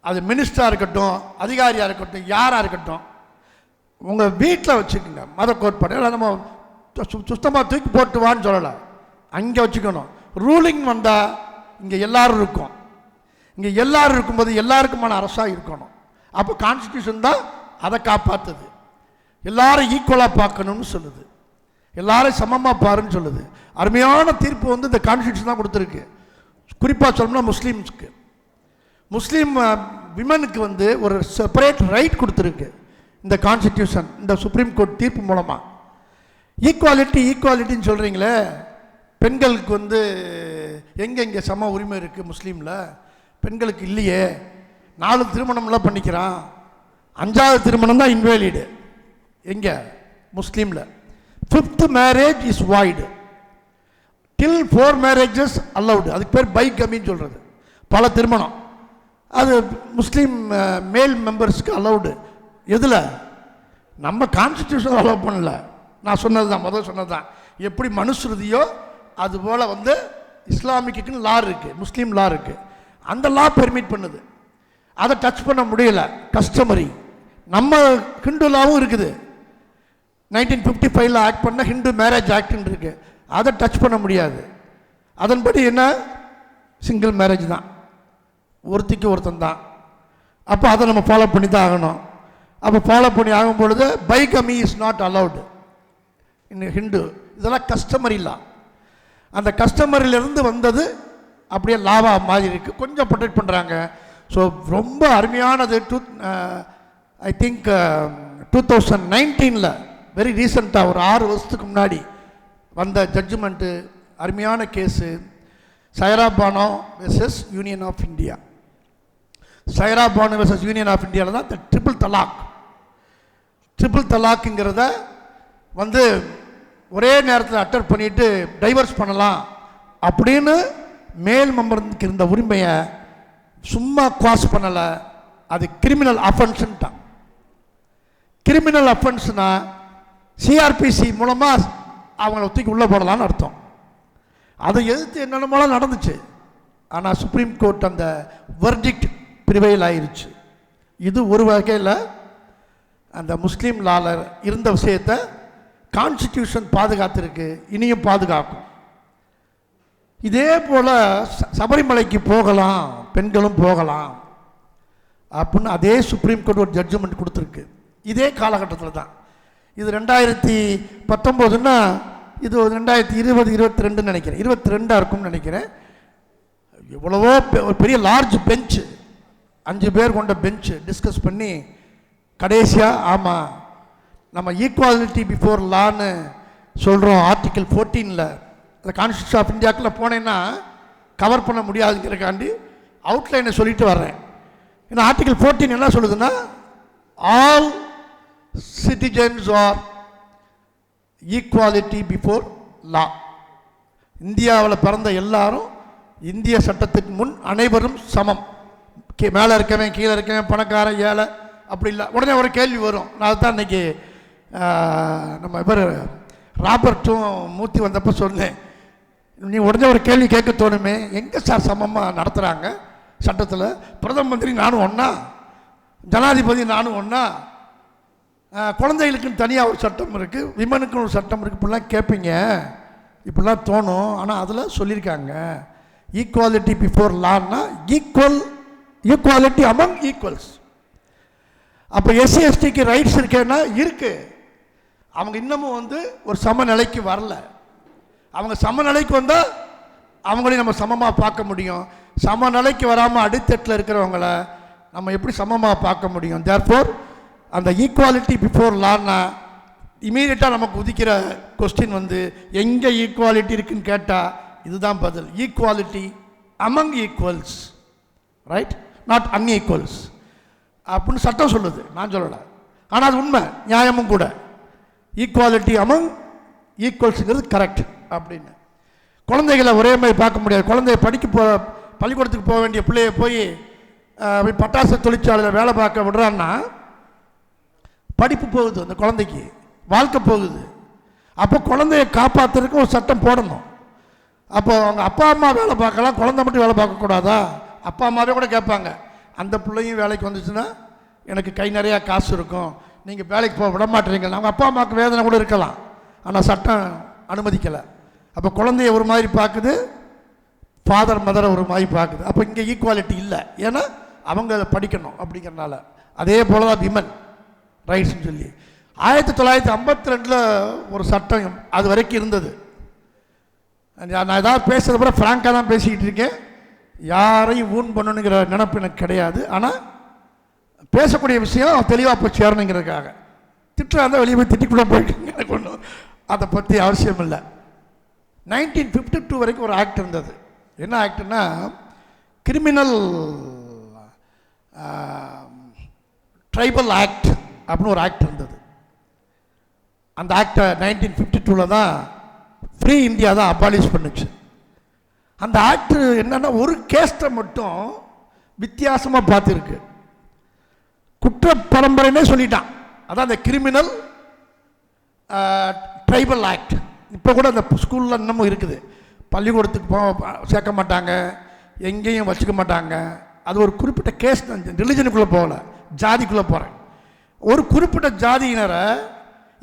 அது மினிஸ்டராக இருக்கட்டும், அதிகாரியாக இருக்கட்டும், யாராக இருக்கட்டும், உங்கள் வீட்டில் வச்சுக்கோங்க மத கோட்பாடு. இல்லை நம்ம சுத்தமாக தூக்கி போட்டு வான்னு சொல்லலை, அங்கே வச்சுக்கணும். ரூலிங் வந்தால் இங்கே எல்லோரும் இருக்கும், இங்கே எல்லோரும் இருக்கும்போது எல்லாருக்குமான அரசாக இருக்கணும். அப்போ கான்ஸ்டியூஷன் தான் அதை காப்பாற்றுது. எல்லாரும் ஈக்குவலாக பார்க்கணும்னு சொல்லுது, எல்லாரும் சமமாக பாருன்னு சொல்லுது. அருமையான தீர்ப்பு வந்து இந்த கான்ஸ்டியூஷன் தான் கொடுத்துருக்கு. குறிப்பாக சொல்லணும்னா முஸ்லீம்ஸ்க்கு, முஸ்லீம் விமனுக்கு வந்து ஒரு செப்பரேட் ரைட் கொடுத்துருக்கு இந்த கான்ஸ்டியூஷன், இந்த சுப்ரீம் கோர்ட் தீர்ப்பு மூலமாக. ஈக்குவாலிட்டின்னு சொல்கிறீங்களே, பெண்களுக்கு வந்து எங்கே சம உரிமை இருக்குது முஸ்லீமில்? பெண்களுக்கு இல்லையே. 4 திருமணம்லாம் பண்ணிக்கிறான், 5வது திருமணம் தான் இன்வேலிடு எங்கே? முஸ்லீமில். 5th marriage is void, till 4 marriages allowed. அதுக்கு பேர் பைகமின்னு சொல்கிறது. பல திருமணம், அது முஸ்லீம் மேல் மெம்பர்ஸ்க்கு அலௌடு. எதில்? நம்ம கான்ஸ்டியூஷன் அலோவ் பண்ணல. நான் சொன்னது தான், முதல் சொன்னது தான். எப்படி மனுஸ்ருதியோ அதுபோல் வந்து இஸ்லாமிக்குன்னு லா இருக்குது, முஸ்லீம் லா இருக்குது. அந்த லா பெர்மிட் பண்ணுது. அதை டச் பண்ண முடியல, கஸ்டமரி. நம்ம ஹிந்து லாவும் இருக்குது, 1955 ஆக்ட் பண்ண ஹிந்து மேரேஜ் ஆக்ட்னு இருக்குது, அதை டச் பண்ண முடியாது. அதன்படி என்ன, சிங்கிள் மேரேஜ் தான், ஒருத்திக்கு ஒருத்தன் தான். அப்போ அதை நம்ம ஃபாலோ பண்ணி தான் ஆகணும். அப்போ ஃபாலோ பண்ணி ஆகும் பொழுது பைகமி இஸ் நாட் அலவுடு இன் ஹிந்து. இதெல்லாம் கஸ்டமரி லா. அந்த கஸ்டமரியிலிருந்து வந்தது அப்படியே லாவா மாதிரி இருக்குது, கொஞ்சம் ப்ரொடெக்ட் பண்ணுறாங்க. ஸோ ரொம்ப அருமையானது. ஐ திங்க் 2019 வெரி ரீசெண்டாக ஒரு 6 வருஷத்துக்கு முன்னாடி வந்த ஜட்ஜ்மெண்ட்டு, அருமையான case. Saira Bano versus union of India. Saira Bano versus union of இந்தியாவில் தான் இந்த ட்ரிபிள் தலாக்குங்கிறத வந்து ஒரே நேரத்தில் அட்டர் பண்ணிவிட்டு டைவர்ஸ் பண்ணலாம் அப்படின்னு மேல் மெம்பருக்கு இருந்த உரிமையை சும்மா குவாஸ் பண்ணலை. அது கிரிமினல் அஃபென்ஸ்ன்ட்டான். கிரிமினல் அஃபென்ஸ்னா சிஆர்பிசி மூலமாக அவங்கள தூக்கி உள்ளே போடலான்னு அர்த்தம். அதை எதிர்த்து என்னென்னமோலாம் நடந்துச்சு. ஆனால் சுப்ரீம் கோர்ட் அந்த வெர்டிக்ட் ப்ரிவைல் ஆயிருச்சு. இது ஒரு வகையில் அந்த முஸ்லீம் லாவில் இருந்த விஷயத்தை கான்ஸ்டிடியூஷன் பாதுகாத்திருக்கு, இனியும் பாதுகாக்கும். இதே போல் சபரிமலைக்கு போகலாம், பெண்களும் போகலாம் அப்படின்னு அதே சுப்ரீம் கோர்ட் ஒரு ஜட்ஜ்மெண்ட் கொடுத்துருக்கு. இதே காலகட்டத்தில் தான். இது 2019ன்னா இது 2020-22 நினைக்கிறேன், 22 இருக்கும்னு நினைக்கிறேன். எவ்வளவோ ஒரு பெரிய லார்ஜ் பெஞ்சு, 5 பேர் கொண்ட பெஞ்சு டிஸ்கஸ் பண்ணி கடைசியாக ஆமாம் நம்ம ஈக்குவாலிட்டி பிஃபோர் லான்னு சொல்கிறோம். ஆர்டிக்கிள் 14 அந்த கான்ஸ்டியூஷன் ஆஃப் இந்தியாவுக்குள்ளே போனேன்னா கவர் பண்ண முடியாதுங்கிறக்காண்டி அவுட்லைனை சொல்லிட்டு வர்றேன். ஏன்னா ஆர்டிக்கிள் 14 என்ன சொல்லுதுன்னா, all citizens are equality before law. இந்தியாவில் பிறந்த எல்லாரும் இந்திய சட்டத்திற்கு முன் அனைவரும் சமம். மேலே இருக்கவன் கீழே இருக்கவன் பணக்காரன் ஏழை அப்படி இல்லை. உடனே ஒரு கேள்வி வரும். நான் அதுதான் இன்றைக்கி நம்ம இவர் ராபர்ட்டும் மூர்த்தி வந்தப்போ சொன்னேன். நீ உடனே ஒரு கேள்வி கேட்க தோணுமே, எங்கே சார் சமமாக நடத்துகிறாங்க சட்டத்தில்? பிரதம மந்திரி நானும் ஒன்றா, ஜனாதிபதி நானும் ஒன்றா, குழந்தைகளுக்குன்னு தனியாக ஒரு சட்டம் இருக்குது, விமனுக்குன்னு ஒரு சட்டம் இருக்குது, இப்படிலாம் கேட்பீங்க, இப்படிலாம் தோணும். ஆனால் அதில் சொல்லியிருக்காங்க ஈக்குவாலிட்டி பிஃபோர் லான்னா ஈக்குவாலிட்டி அமங் ஈக்குவல்ஸ். அப்போ எஸ்சி எஸ்டிக்கு ரைட்ஸ் இருக்கேன்னா இருக்குது. அவங்க இன்னமும் வந்து ஒரு சமநிலைக்கு வரல. அவங்க சமநிலைக்கு வந்தால் அவங்களையும் நம்ம சமமாக பார்க்க முடியும். சமநிலைக்கு வராமல் அடித்தட்டில் இருக்கிறவங்கள நம்ம எப்படி சமமாக பார்க்க முடியும்? தேர்ஃபோர் அந்த ஈக்குவாலிட்டி பிஃபோர் லான்னா இமீடியட்டாக நமக்கு உதிக்கிற கொஸ்டின் வந்து எங்கே ஈக்குவாலிட்டி இருக்குன்னு கேட்டால் இதுதான் பதில். Equality among equals, right, not unequals அப்படின்னு சட்டம் சொல்லுது, நான் சொல்லலை. ஆனால் அது உண்மை, நியாயமும் கூட. ஈக்குவாலிட்டி அமங் ஈக்குவல்ஸுங்கிறது கரெக்ட் அப்படின்னு. குழந்தைகளை ஒரே மாதிரி பார்க்க முடியாது. குழந்தைய பள்ளிக்கூடத்துக்கு போக வேண்டிய பிள்ளைய போய் பட்டாசு தொழிற்சாலையில் வேலை பார்க்க விடுறான்னா படிப்பு போகுது, அந்த குழந்தைக்கு வாழ்க்கை போகுது. அப்போ குழந்தைய காப்பாற்றுறதுக்கு ஒரு சட்டம் போடணும். அப்போ அவங்க அப்பா அம்மா வேலை பார்க்கலாம், குழந்தை மட்டும் வேலை பார்க்கக்கூடாதா? அப்பா அம்மாவே கூட கேட்பாங்க, அந்த பிள்ளையும் வேலைக்கு வந்துச்சுன்னா எனக்கு கை நிறையா காசு இருக்கும், நீங்கள் வேலைக்கு போக விட மாட்டேறீங்க. அவங்க அப்பா அம்மாவுக்கு வேதனை கூட இருக்கலாம், ஆனால் சட்டம் அனுமதிக்கலை. அப்போ குழந்தைய ஒரு மாதிரி பார்க்குது, ஃபாதர் மதரை ஒரு மாதிரி பார்க்குது. அப்போ இங்கே ஈக்குவாலிட்டி இல்லை, ஏன்னா அவங்க அதை படிக்கணும் அப்படிங்கிறனால. அதே போல தான் விமன் ரைட்ஸ்ன்னு சொல்லி 1952 ஒரு சட்டம் அது வரைக்கும் இருந்தது. நான் ஏதாவது பேசுகிறத கூட ஃப்ராங்காக தான் பேசிக்கிட்டு இருக்கேன், யாரையும் ஊன் பண்ணணுங்கிற நினைப்பு எனக்கு கிடையாது. ஆனால் பேசக்கூடிய விஷயம் தெளிவாக போய் சேரணுங்கிறதுக்காக. திட்டம் இருந்தால் வெளியே போய் திட்டிக்கூட போயிட்டு எனக்கு ஒன்றும் அதை பற்றி அவசியம் இல்லை. 1952 வரைக்கும் ஒரு ஆக்ட் இருந்தது. என்ன ஆக்ட்னா, கிரிமினல் ட்ரைபல் ஆக்ட் அப்படின்னு ஒரு ஆக்ட் இருந்தது. அந்த ஆக்டை 1952 தான் ஃப்ரீ இந்தியா தான் அபாலிஷ் பண்ணுச்சு. அந்த ஆக்ட் என்னன்னா, ஒரு கேஸ்ட்டை மட்டும் வித்தியாசமாக பார்த்துருக்கு. குற்ற பரம்பரைன்னே சொல்லிட்டான். அதான் அந்த கிரிமினல் ட்ரைபல் ஆக்ட். இப்போ கூட அந்த ஸ்கூலில் இன்னமும் இருக்குது. பள்ளிக்கூடத்துக்கு சேர்க்க மாட்டாங்க, எங்கேயும் வச்சுக்க மாட்டாங்க. அது ஒரு குறிப்பிட்ட கேஸ் தான், ரிலிஜனுக்குள்ளே போகல, ஜாதிக்குள்ளே போகிறேன். ஒரு குறிப்பிட்ட ஜாதியினரை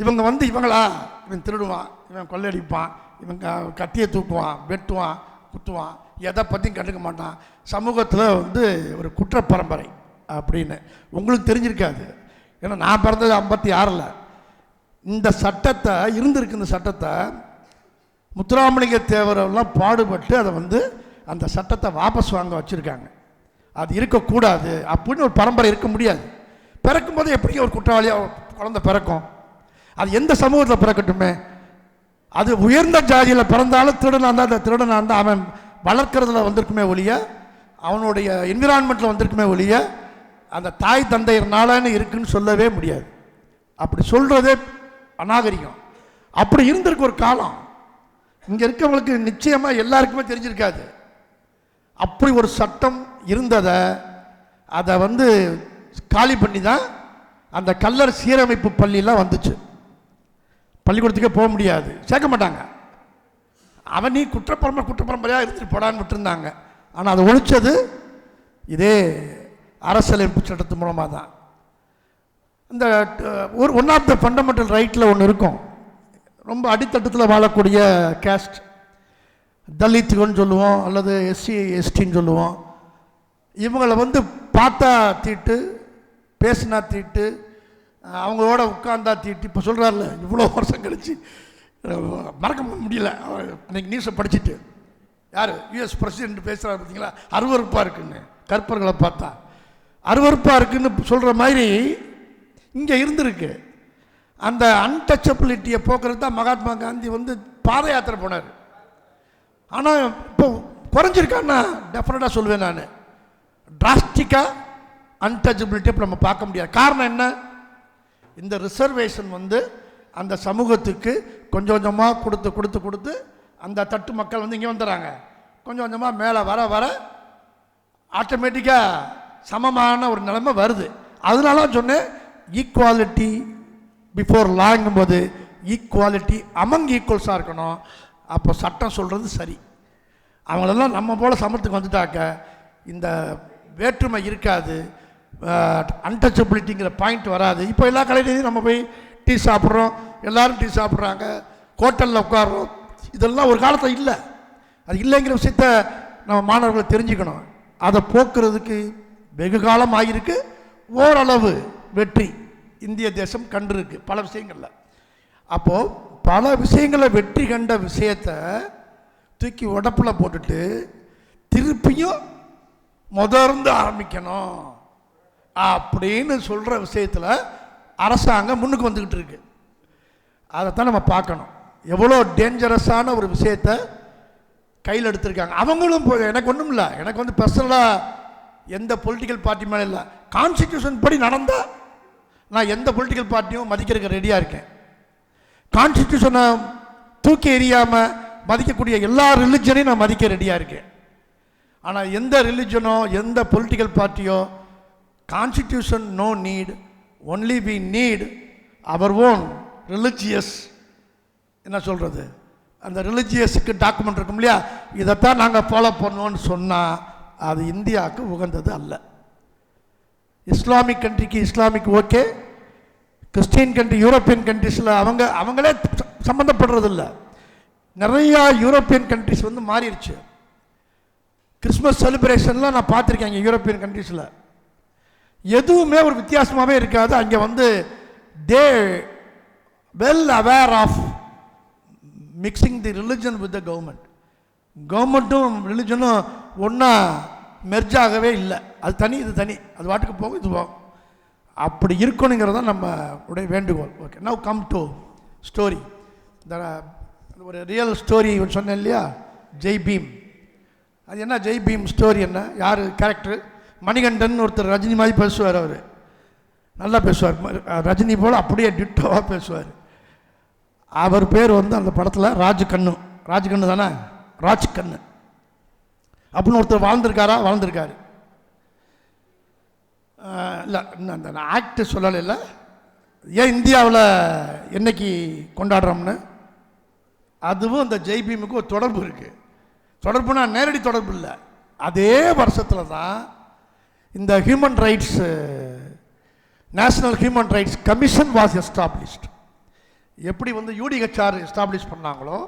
இவங்க வந்து இவங்களா, இவன் திருடுவான், இவன் கொள்ளையடிப்பான், இவன் கத்தியை தூக்குவான், வெட்டுவான், குத்துவான், எதை பற்றியும் கண்டுக்க மாட்டான். சமூகத்தில் வந்து ஒரு குற்ற பரம்பரை அப்படின்னு உங்களுக்கு தெரிஞ்சிருக்காது. ஏன்னா நான் பிறந்தது 56. இந்த சட்டத்தை இருந்திருக்கு. இந்த சட்டத்தை முத்துராமலிங்க தேவரெல்லாம் பாடுபட்டு அதை வந்து அந்த சட்டத்தை வாபஸ் வாங்க வச்சுருக்காங்க. அது இருக்கக்கூடாது அப்படின்னு ஒரு பரம்பரை இருக்க முடியாது. பிறக்கும்போது எப்படி ஒரு குற்றவாளியாக குழந்தை பிறக்கும்? அது எந்த சமூகத்தில் பிறக்கட்டுமே. அது உயர்ந்த ஜாதியில் பிறந்தாலும் திருடனாக இருந்தால் அந்த திருடனாக இருந்தால் அவன் வளர்க்குறதுல வந்திருக்குமே ஒழிய, அவனுடைய என்விரான்மெண்ட்டில் வந்திருக்குமே ஒழிய, அந்த தாய் தந்தையர்னாலன்னு இருக்குன்னு சொல்லவே முடியாது. அப்படி சொல்கிறதே அநாகரிகம். அப்படி இருந்திருக்கு ஒரு காலம். இங்கே இருக்கவங்களுக்கு நிச்சயமாக எல்லாருக்குமே தெரிஞ்சிருக்காது. அப்படி ஒரு சட்டம் இருந்ததை அதை வந்து காலி பண்ணி தான் அந்த கல்லர் சீரமைப்பு பள்ளியெலாம் வந்துச்சு. பள்ளிக்கூடத்துக்கே போக முடியாது, சேர்க்க மாட்டாங்க. அவன் நீ குற்றப்பரம்பரையாக இருந்துட்டு போடான்னு விட்டுருந்தாங்க. ஆனால் அதை ஒழிச்சது இதே அரசியலமைப்பு சட்டத்து மூலமாக தான். இந்த ஒரு ஒன் ஆஃப் த ஃபண்டமெண்டல் ரைட்டில் ஒன்று இருக்கும். ரொம்ப அடித்தட்டத்தில் வாழக்கூடிய கேஸ்ட், தலித்துகள்னு சொல்லுவோம், அல்லது எஸ்சி எஸ்டின்னு சொல்லுவோம். இவங்களை வந்து பார்த்தா தீட்டு, பேசினா தீட்டு, அவங்களோட உட்கார்ந்தா தீட்டு. இப்போ சொல்கிறார்ல, இவ்வளோ வருஷம் கழிச்சு மறக்க முடியல. அன்றைக்கி நியூஸை படிச்சுட்டு யார் யூஎஸ் பிரசிடென்ட் பேசுகிறார் பார்த்தீங்களா, அருவருப்பாக இருக்குன்னு. கற்பர்களை பார்த்தா அருவருப்பாக இருக்குன்னு சொல்கிற மாதிரி இங்கே இருந்திருக்கு. அந்த அன்டச்சபிலிட்டியை போக்குறது தான் மகாத்மா காந்தி வந்து பாத யாத்திரை போனார். ஆனால் இப்போ குறைஞ்சிருக்கான்னா டெஃபினட்டாக சொல்லுவேன் நான். டிராஸ்டிக்காக அன்டச்சபிலிட்டி இப்போ நம்ம பார்க்க முடியாது. காரணம் என்ன? இந்த ரிசர்வேஷன் வந்து அந்த சமூகத்துக்கு கொஞ்சம் கொஞ்சமாக கொடுத்து கொடுத்து கொடுத்து அந்த தட்டு மக்கள் வந்து இங்கே வந்துடுறாங்க. கொஞ்சம் கொஞ்சமாக மேலே வர வர ஆட்டோமேட்டிக்காக சமமான ஒரு நிலைமை வருது. அதனால சொன்னேன், ஈக்குவாலிட்டி பிஃபோர் லாங்கும்போது ஈக்குவாலிட்டி அமங் ஈக்குவல்ஸாக இருக்கணும். அப்போ சட்டம் சொல்கிறது சரி. அவங்களெல்லாம் நம்ம போல் சமத்துக்கு வந்துட்டாக்க இந்த வேற்றுமை இருக்காது, அன்டச்சபிலிட்டிங்கிற பாயிண்ட் வராது. இப்போ எல்லா கடையிலையும் நம்ம போய் டீ சாப்பிட்றோம், எல்லோரும் டீ சாப்பிட்றாங்க, ஹோட்டலில் உட்காடுறோம். இதெல்லாம் ஒரு காலத்தில் இல்லை. அது இல்லைங்கிற விஷயத்த நம்ம மாணவர்களை தெரிஞ்சுக்கணும். அதை போக்குறதுக்கு வெகு காலம் ஆகியிருக்கு. ஓரளவு வெற்றி இந்திய தேசம் கண்டிருக்கு பல விஷயங்களில். அப்போது பல விஷயங்களை வெற்றி கண்ட விஷயத்தை தூக்கி உடப்பில் போட்டுட்டு திருப்பியும் முதர்ந்து ஆரம்பிக்கணும் அப்படின்னு சொல்கிற விஷயத்தில் அரசாங்கம் முன்னுக்கு வந்துக்கிட்டு இருக்கு. அதைத்தான் நம்ம பார்க்கணும். எவ்வளோ டேஞ்சரஸான ஒரு விஷயத்தை கையில் எடுத்திருக்காங்க. அவங்களும் எனக்கு ஒன்றும் இல்லை, எனக்கு வந்து பர்சனலாக எந்த பொலிட்டிக்கல் பார்ட்டி மேலே இல்லை. கான்ஸ்டிடியூஷன் படி நடந்தால் நான் எந்த பொலிட்டிக்கல் பார்ட்டியும் மதிக்கிறதுக்கு ரெடியாக இருக்கேன். கான்ஸ்டிடியூஷனை தூக்கி எறியாமல் மதிக்கக்கூடிய எல்லா ரிலிஜனையும் நான் மதிக்க ரெடியாக இருக்கேன். ஆனால் எந்த ரிலிஜனோ எந்த பொலிட்டிக்கல் பார்ட்டியோ constitution no need, only we need our own religious, என்ன சொல்கிறது, அந்த ரிலிஜியஸுக்கு டாக்குமெண்ட் இருக்கும் இல்லையா, இதைத்தான் நாங்கள் ஃபாலோ பண்ணுவோன்னு சொன்னால் அது இந்தியாவுக்கு உகந்தது அல்ல. இஸ்லாமிக் கண்ட்ரிக்கு Islamic okay, Christian country European கண்ட்ரிஸில் அவங்களே சம்மந்தப்படுறதில்ல. நிறையா யூரோப்பியன் கண்ட்ரிஸ் வந்து மாறிடுச்சு. கிறிஸ்மஸ் செலிப்ரேஷன்லாம் நான் பார்த்துருக்கேன் இங்கே யூரோப்பியன் கண்ட்ரீஸில். எதுவுமே ஒரு வித்தியாசமாகவே இருக்காது. அங்கே வந்து they well aware of mixing the religion with the government. கவர்மெண்ட்டும் ரிலிஜனும் ஒன்றா மெர்ஜ் ஆகவே இல்லை. அது தனி இது தனி, அது வாட்டுக்கு போகும் இது போகும். அப்படி இருக்கணுங்கிறது தான் நம்ம உடைய வேண்டுகோள். Okay, now come to story. இந்த ஒரு ரியல் ஸ்டோரி சொன்னேன் இல்லையா, ஜெய் பீம். அது என்ன ஜெய் பீம் ஸ்டோரி? என்ன, யார் கேரக்டர்? மணிகண்டன் ஒருத்தர் ரஜினி மாதிரி பேசுவார். அவர் நல்லா பேசுவார், ரஜினி போல் அப்படியே டிட்டோவாக பேசுவார். அவர் பேர் வந்து அந்த படத்தில் ராஜ்கண்ணு தானே, ராஜ்கண்ணு அப்படின்னு ஒருத்தர் வாழ்ந்திருக்காரு. இல்லை இன்னும் அந்த ஆக்ட் சொல்லலை. ஏன் இந்தியாவில் என்னைக்கு கொண்டாடுறோம்னு, அதுவும் இந்த ஜெய்பீமுக்கு ஒரு தொடர்பு இருக்குது. தொடர்புனா நேரடி தொடர்பு இல்லை. அதே வருஷத்தில் தான் இந்த human rights national human rights commission was established. எப்படி வந்து UDHR எஸ்டாப்ளிஷ் பண்ணாங்களோ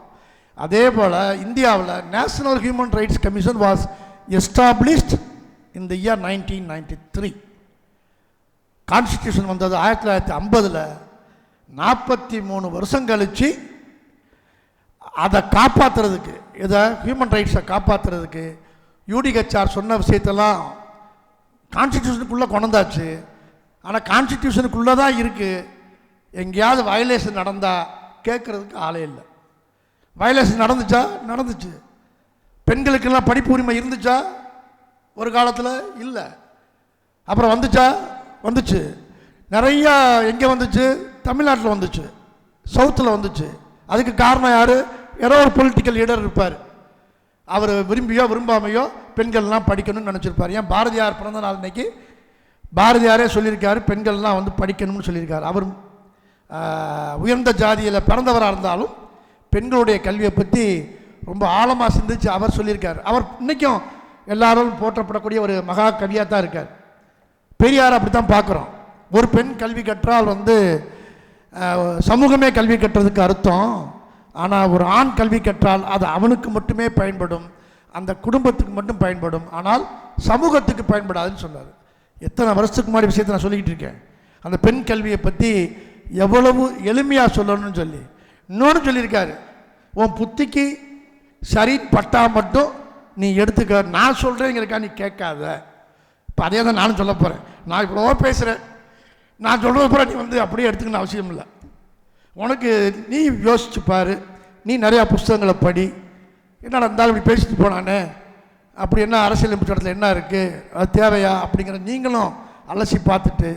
அதே போல் இந்தியாவில் national human rights commission was established in the year 1993. Constitution வந்தது 1950. 43 வருஷம் கழித்து அதை காப்பாற்றுறதுக்கு, இதை ஹியூமன் ரைட்ஸை காப்பாற்றுறதுக்கு UDHR சொன்ன விஷயத்தெல்லாம் கான்ஸ்டியூஷனுக்குள்ளே கொண்டாச்சு. ஆனால் கான்ஸ்டியூஷனுக்குள்ளே தான் இருக்குது. எங்கேயாவது வயலேஷன் நடந்தால் கேட்குறதுக்கு ஆளே இல்லை. வயலேஷன் நடந்துச்சு. பெண்களுக்கெல்லாம் படிப்பு உரிமை இருந்துச்சா? ஒரு காலத்தில் இல்லை. அப்புறம் வந்துச்சு. நிறையா எங்கே வந்துச்சு? தமிழ்நாட்டில் வந்துச்சு, சவுத்தில் வந்துச்சு. அதுக்கு காரணம் யார்? யாரோ ஒரு பொலிட்டிக்கல் லீடர் இருப்பார். அவர் விரும்பியோ விரும்பாமையோ பெண்கள்லாம் படிக்கணும்னு நினச்சிருப்பார். ஏன் பாரதியார் பிறந்த நாள் இன்னைக்கு பாரதியாரே சொல்லியிருக்காரு பெண்கள்லாம் வந்து படிக்கணும்னு சொல்லியிருக்காரு. அவர் உயர்ந்த ஜாதியில் பிறந்தவராக இருந்தாலும் பெண்களுடைய கல்வியை பற்றி ரொம்ப ஆழமாக சிந்திச்சு அவர் சொல்லியிருக்கார். அவர் இன்றைக்கும் எல்லாரும் போற்றப்படக்கூடிய ஒரு மகா கவியாக தான் இருக்கார். பெரியார் அப்படி தான் பார்க்குறோம். ஒரு பெண் கல்வி கற்றால் வந்து சமூகமே கல்வி கற்றதுக்கு அர்த்தம். ஆனால் ஒரு ஆண் கல்வி கற்றால் அது அவனுக்கு மட்டுமே பயன்படும், அந்த குடும்பத்துக்கு மட்டும் பயன்படும், ஆனால் சமூகத்துக்கு பயன்படாதுன்னு சொன்னார். எத்தனை வருஷத்துக்கு முன்னாடி விஷயத்தை நான் சொல்லிக்கிட்டு இருக்கேன். அந்த பெண் கல்வியை பற்றி எவ்வளவு எளிமையாக சொல்லணும்னு சொல்லி. இன்னொன்று சொல்லியிருக்காரு, உன் புத்திக்கு சரி பட்டா மட்டும் நீ எடுத்துக்க, நான் சொல்கிறேங்கிறக்கா நீ கேட்காத. இப்போ அதே தான் நானும் சொல்ல போகிறேன். நான் இவ்வளோ பேசுகிறேன், நான் சொல்கிறது போகிற நீ வந்து அப்படியே எடுத்துக்கணும் அவசியம் இல்லை. உனக்கு நீ யோசிச்சு பாரு, நீ நிறையா புஸ்தகங்களை படி. என்ன இருந்தாலும் இப்படி பேசிட்டு போனானே, அப்படி என்ன அரசியலமைப்பு இடத்துல என்ன இருக்குது, அது தேவையா அப்படிங்கிற நீங்களும் அலசி பார்த்துட்டு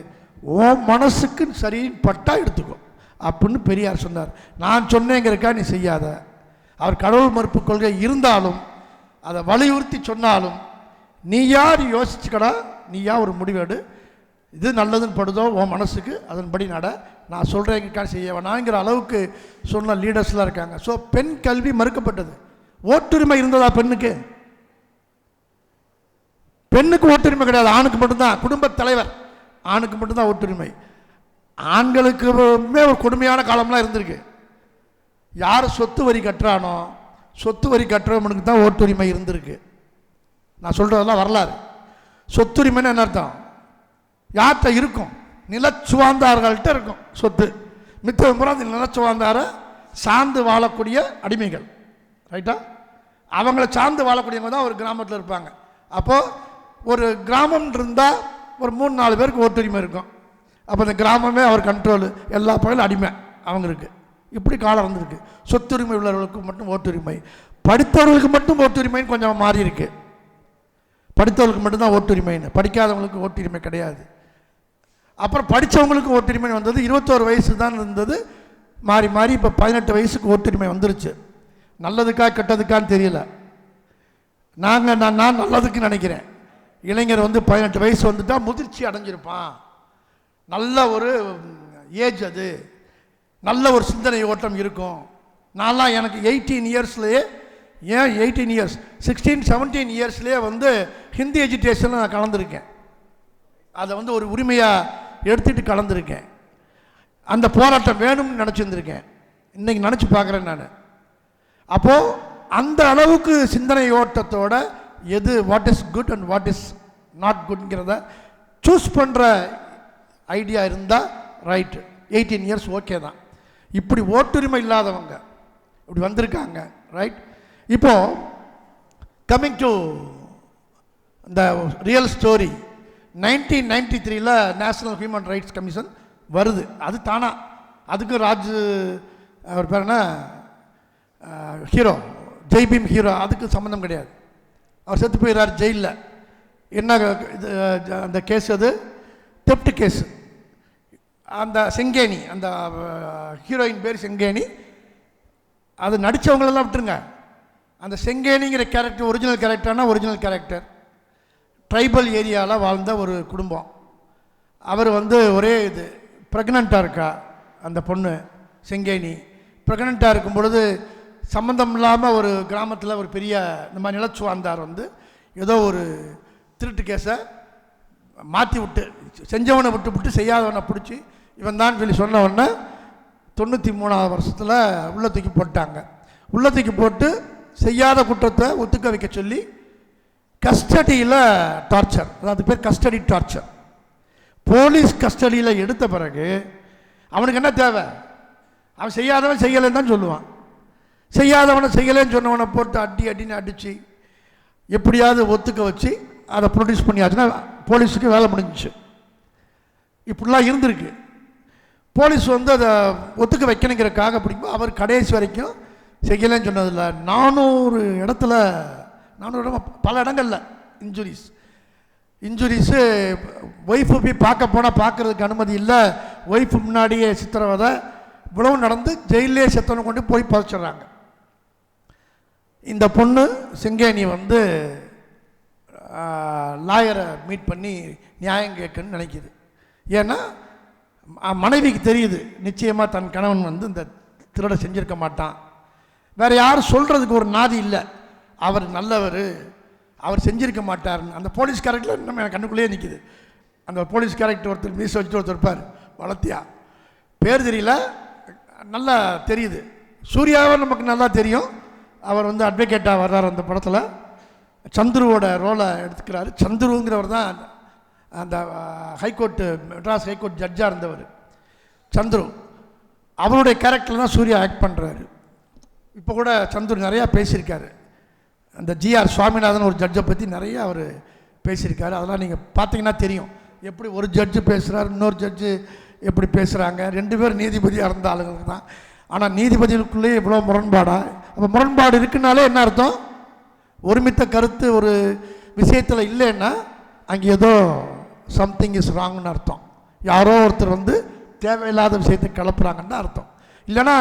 உன் மனசுக்கு சரின்னு பட்டா எடுத்துக்கோ அப்படின்னு பெரியார் சொன்னார். நான் சொன்னேங்கிறக்கா நீ செய்யாத. அவர் கடவுள் மறுப்பு கொள்கை இருந்தாலும் அதை வலியுறுத்தி சொன்னாலும் நீ யார் யோசிச்சுக்கடா, நீயா ஒரு முடிவெடு, இது நல்லதுன்னு படுதோ உன் மனசுக்கு அதன்படி நட, நான் சொல்கிறேங்கக்கா செய்ய வேணாங்கிற அளவுக்கு சொன்ன லீடர்ஸ்லாம் இருக்காங்க. ஸோ பெண் கல்வி மறுக்கப்பட்டது. ஓட்டுரிமை இருந்ததா பெண்ணுக்கு? பெண்ணுக்கு ஓட்டுரிமை கிடையாது, ஆணுக்கு மட்டும்தான். குடும்பத் தலைவர் ஆணுக்கு மட்டும்தான் ஓட்டுரிமை. ஆண்களுக்குமே ஒரு கொடுமையான காலம்லாம் இருந்திருக்கு. யார் சொத்து வரி கட்டுறானோ சொத்து வரி கட்டுறவனுக்கு தான் ஓட்டுரிமை இருந்திருக்கு. நான் சொல்கிறதெல்லாம் வரலாறு. சொத்துரிமைன்னு என்ன அர்த்தம்? யார்கிட்ட இருக்கும்? நிலச்சுவாந்தார்கள்ட்ட இருக்கும் சொத்து. மித்த முறை அந்த நிலச்சுவாந்தார சார்ந்து வாழக்கூடிய அடிமைகள், ரைட்டா? அவங்கள சார்ந்து வாழக்கூடியவங்க தான் ஒரு கிராமத்தில் இருப்பாங்க. அப்போது ஒரு கிராமம் இருந்தால் ஒரு 3-4 பேருக்கு ஓட்டுரிமை இருக்கும். அப்போ அந்த கிராமமே அவர் கண்ட்ரோலு, எல்லா பயிலும் அடிமை அவங்களுக்கு. இப்படி காலம் வந்திருக்கு. சொத்துரிமை உள்ளவர்களுக்கு மட்டும் ஓட்டுரிமை, படித்தவர்களுக்கு மட்டும் ஓட்டுரிமைன்னு கொஞ்சம் மாறி இருக்கு. படித்தவர்களுக்கு மட்டும்தான் ஓட்டுரிமைன்னு, படிக்காதவங்களுக்கு ஓட்டுரிமை கிடையாது. அப்புறம் படித்தவங்களுக்கு ஓட்டுரிமை வந்தது 21 வயசு தான் இருந்தது. மாறி மாறி இப்போ 18 வயசுக்கு ஓட்டுரிமை வந்துருச்சு. நல்லதுக்கா கெட்டதுக்கான்னு தெரியல. நான் நல்லதுக்கு நினைக்கிறேன். இளைஞர் வந்து 18 வயசு வந்துட்டால் முதிர்ச்சி அடைஞ்சிருப்பான், நல்ல ஒரு ஏஜ், அது நல்ல ஒரு சிந்தனை ஓட்டம் இருக்கும். நான்லாம் எனக்கு 18 இயர்ஸ்லேயே, ஏன் 18 இயர்ஸ் 16-17 இயர்ஸ்லேயே வந்து ஹிந்தி எஜுகேஷனில் நான் கலந்துருக்கேன். அதை வந்து ஒரு உரிமையாக எடுத்துகிட்டு கலந்துருக்கேன். அந்த போராட்டம் வேணும்னு நினச்சிருந்துருக்கேன். இன்றைக்கி நினச்சி பார்க்குறேன் நான். அப்போது அந்த அளவுக்கு சிந்தனை ஓட்டத்தோட எது what is good and what is not குட்ங்கிறத சூஸ் பண்ணுற ஐடியா இருந்தால் ரைட்டு. 18 இயர்ஸ் ஓகே தான். இப்படி ஓட்டுரிமை இல்லாதவங்க இப்படி வந்திருக்காங்க, ரைட்? இப்போது coming to the real story, 1993 national human rights commission வருது. அது தானா, அதுக்கு அவர் பேர் என்ன, ஹீரோ ஜெய்பீம் ஹீரோ, அதுக்கு சம்மந்தம் கிடையாது. அவர் செத்து போயிடுறார் ஜெயிலில். என்ன அந்த கேஸ்? அது தெப்ட் கேஸு. அந்த செங்கேணி, அந்த ஹீரோயின் பேர் செங்கேணி. அது நடித்தவங்களெல்லாம் விட்டுருங்க. அந்த செங்கேணிங்கிற கேரக்டர் ஒரிஜினல் கேரக்டர்னா ஒரிஜினல் கேரக்டர். ட்ரைபல் ஏரியாவில் வாழ்ந்த ஒரு குடும்பம். அவர் வந்து ஒரே இது ப்ரெக்னெண்ட்டாக இருக்கா அந்த பொண்ணு செங்கேணி. ப்ரெக்னெண்ட்டாக இருக்கும் பொழுது சம்மந்தம் இல்லாமல் ஒரு கிராமத்தில் ஒரு பெரிய இந்த மாதிரி நிலச்சுவாந்தார் வந்து ஏதோ ஒரு திருட்டு கேஸை மாற்றி விட்டு செஞ்சவனை விட்டு செய்யாதவனை பிடிச்சி இவன் தான் சொல்லி சொன்ன உடனே 93ஆவது வருஷத்தில் உள்ள தூக்கி போட்டாங்க. உள்ள தூக்கி போட்டு செய்யாத குற்றத்தை ஒத்துக்க வைக்க சொல்லி கஸ்டடியில் டார்ச்சர், அதாவது பேர் கஸ்டடி டார்ச்சர். போலீஸ் கஸ்டடியில் எடுத்த பிறகு அவனுக்கு என்ன தேவை? அவன் செய்யாதவன் செய்யலைன்னு தான் சொல்லுவான். செய்யாதவனை செய்யலைன்னு சொன்னவனை போட்டு அடின்னு அடித்து எப்படியாவது ஒத்துக்க வச்சு அதை ப்ரொடியூஸ் பண்ணியாச்சுன்னா போலீஸுக்கு வேலை முடிஞ்சிச்சு. இப்படிலாம் இருந்திருக்கு. போலீஸ் வந்து அதை ஒத்துக்க வைக்கணுங்கிறதுக்காக பிடிக்கும் அவர் கடைசி வரைக்கும் செய்யலைன்னு சொன்னதில்லை. 400 இடத்துல, 400 இடம், பல இடங்களில் இன்ஜுரிஸு ஒய்ஃபு போய் பார்க்க போனால் பார்க்குறதுக்கு அனுமதி இல்லை, ஒய்ஃபு முன்னாடியே சித்திரவதை, இவ்வளவு நடந்து ஜெயிலே செத்தவனை கொண்டு போய் புதைச்சிட்றாங்க. இந்த பொண்ணு செங்கேணி வந்து லாயரை மீட் பண்ணி நியாயம் கேட்கணும்னு நினைக்கிது. ஏன்னா மனைவிக்கு தெரியுது நிச்சயமாக தன் கணவன் வந்து இந்த திருட செஞ்சுருக்க மாட்டான். வேறு யாரும் சொல்கிறதுக்கு ஒரு நாதி இல்லை, அவர் நல்லவர், அவர் செஞ்சுருக்க மாட்டார்னு. அந்த போலீஸ் கேரக்டர் நம்ம எனக்கு கண்ணுக்குள்ளேயே நிற்கிது. அந்த போலீஸ் கேரக்டர் ஒருத்தர் மீச வச்சுட்டு ஒருத்தர் இருப்பார், வளர்த்தியா, பேர் தெரியல, நல்லா தெரியுது. சூர்யாவை நமக்கு நல்லா தெரியும். அவர் வந்து அட்வொகேட்டாக வர்றார் அந்த படத்தில். சந்துருவோட ரோலை எடுத்துக்கிறாரு. சந்துருங்கிறவர் தான் அந்த ஹைகோர்ட்டு, மெட்ராஸ் ஹைகோர்ட் ஜட்ஜாக இருந்தவர் சந்துரு. அவருடைய கேரக்டர் தான் சூர்யா ஆக்ட் பண்ணுறாரு. இப்போ கூட சந்துரு நிறையா பேசியிருக்காரு. அந்த ஜிஆர் சுவாமிநாதன் ஒரு ஜட்ஜை பற்றி நிறையா அவர் பேசியிருக்காரு. அதெல்லாம் நீங்கள் பார்த்தீங்கன்னா தெரியும், எப்படி ஒரு ஜட்ஜு பேசுகிறார், இன்னொரு ஜட்ஜு எப்படி பேசுகிறாங்க. 2 பேர் நீதிபதியாக இருந்த ஆளுங்களுக்கு தான். ஆனால் நீதிபதிகளுக்குள்ளேயே இவ்வளோ முரண்பாடா? அப்போ முரண்பாடு இருக்குனாலே என்ன அர்த்தம்? ஒருமித்த கருத்து ஒரு விஷயத்தில் இல்லைன்னா அங்கே ஏதோ சம்திங் இஸ் ராங்னு அர்த்தம். யாரோ ஒருத்தர் வந்து தேவையில்லாத விஷயத்தை கிளப்புறாங்கன்னு அர்த்தம். இல்லைனா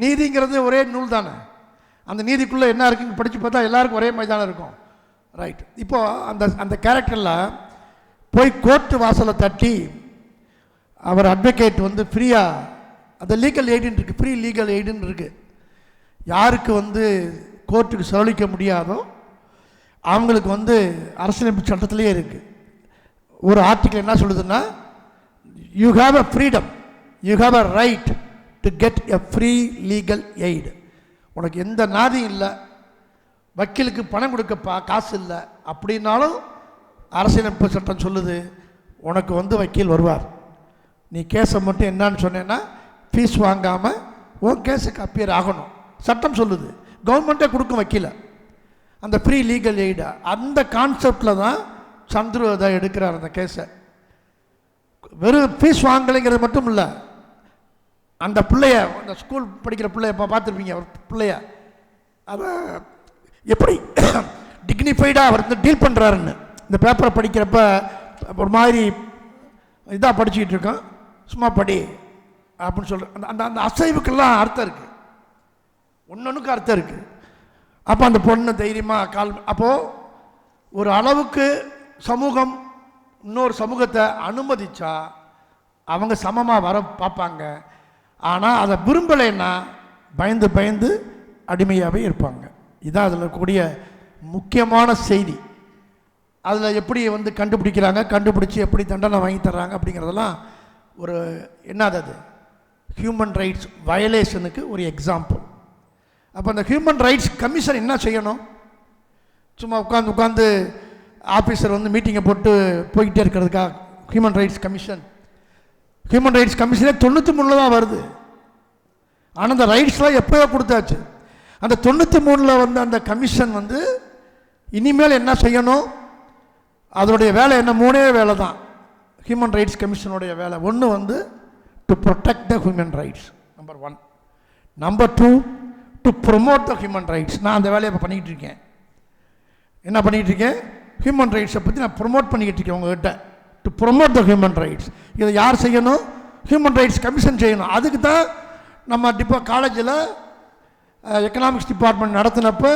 நீதிங்கிறது ஒரே நூல் தானே. அந்த நீதிக்குள்ளே என்ன இருக்குன்னு படித்து பார்த்தா எல்லாருக்கும் ஒரே மாதிரி தானே இருக்கும். ரைட். இப்போது அந்த கேரக்டரில் போய் கோர்ட்டு வாசலை தட்டி அவர் அட்வொகேட் வந்து ஃப்ரீயாக, அந்த லீகல் எய்டுன்னு இருக்குது, ஃப்ரீ லீகல் எய்டுன்னு இருக்குது. யாருக்கு வந்து கோர்ட்டுக்கு செலவழிக்க முடியாதோ அவங்களுக்கு வந்து அரசியலமைப்பு சட்டத்திலே இருக்குது. ஒரு ஆர்டிக்கல் என்ன சொல்லுதுன்னா, you have a freedom, you have a right to get a free legal aid. உனக்கு எந்த நாதியும் இல்லை, வக்கீலுக்கு பணம் கொடுக்க காசு இல்லை அப்படின்னாலும் அரசியலமைப்பு சட்டம் சொல்லுது உனக்கு வந்து வக்கீல் வருவார். நீ கேஸை மட்டும் என்னான்னு சொன்னேன்னா ஃபீஸ் வாங்காமல் உன் கேஸுக்கு அப்பியர் ஆகணும். சட்டம் சொல்லுது, கவர்மெண்ட்டே கொடுக்கும் வக்கீலை அந்த ஃப்ரீ லீகல் எய்டை. அந்த கான்செப்டில் தான் சந்துரு அதை எடுக்கிறார் அந்த கேஸை. வெறும் ஃபீஸ் வாங்கலைங்கிறது மட்டும் இல்லை, அந்த பிள்ளைய, அந்த ஸ்கூல் படிக்கிற பிள்ளைய பார்த்துருப்பீங்க, ஒரு பிள்ளைய அதை எப்படி டிக்னிஃபைடாக அவர் வந்து டீல் பண்ணுறாருன்னு. இந்த பேப்பரை படிக்கிறப்ப ஒரு மாதிரி இதாக படிச்சுக்கிட்டு இருக்கோம், சும்மா படி அப்படின்னு சொல்கிற அந்த அந்த அசைவுக்கெல்லாம் அர்த்தம் இருக்குது, ஒன்னொன்றுக்கு அர்த்தம் இருக்குது. அப்போ அந்த பொண்ணு தைரியமாக அப்போது ஒரு அளவுக்கு சமூகம் இன்னொரு சமூகத்தை அனுமதிச்சா அவங்க சமமாக வர பார்ப்பாங்க. ஆனால் அதை விரும்பலைன்னா பயந்து பயந்து அடிமையாகவே இருப்பாங்க. இதான் அதில் கூடிய முக்கியமான செய்தி. அதில் எப்படி வந்து கண்டுபிடிக்கிறாங்க, கண்டுபிடிச்சி எப்படி தண்டனை வாங்கி தர்றாங்க அப்படிங்கிறதெல்லாம் ஒரு என்னது, அது ஹியூமன் ரைட்ஸ் வயலேஷனுக்கு ஒரு எக்ஸாம்பிள். அப்போ அந்த ஹியூமன் ரைட்ஸ் கமிஷன் என்ன செய்யணும்? சும்மா உட்காந்து ஆஃபீஸர் வந்து மீட்டிங்கை போட்டு போய்கிட்டே இருக்கிறதுக்காக ஹியூமன் ரைட்ஸ் கமிஷனே 93 தான் வருது. ஆனால் அந்த ரைட்ஸ்லாம் எப்போயோ கொடுத்தாச்சு. அந்த 93 வந்து அந்த கமிஷன் வந்து இனிமேல் என்ன செய்யணும், அதனுடைய வேலை என்ன? 3 வேலை தான் ஹியூமன் ரைட்ஸ் கமிஷனுடைய வேலை. ஒன்று வந்து to protect the human rights, number 1. Number 2 to promote the human rights. நான் அந்த வேலையை இப்போ பண்ணிக்கிட்டு இருக்கேன். என்ன பண்ணிக்கிட்டு இருக்கேன்? ஹியூமன் ரைட்ஸை பற்றி நான் ப்ரொமோட் பண்ணிக்கிட்டு இருக்கேன் உங்கள்கிட்ட. To promote the human rights. இதை யார் செய்யணும்? ஹியூமன் ரைட்ஸ் கமிஷன் செய்யணும். அதுக்கு தான் நம்ம காலேஜில் எக்கனாமிக்ஸ் டிபார்ட்மெண்ட் நடத்தினப்போ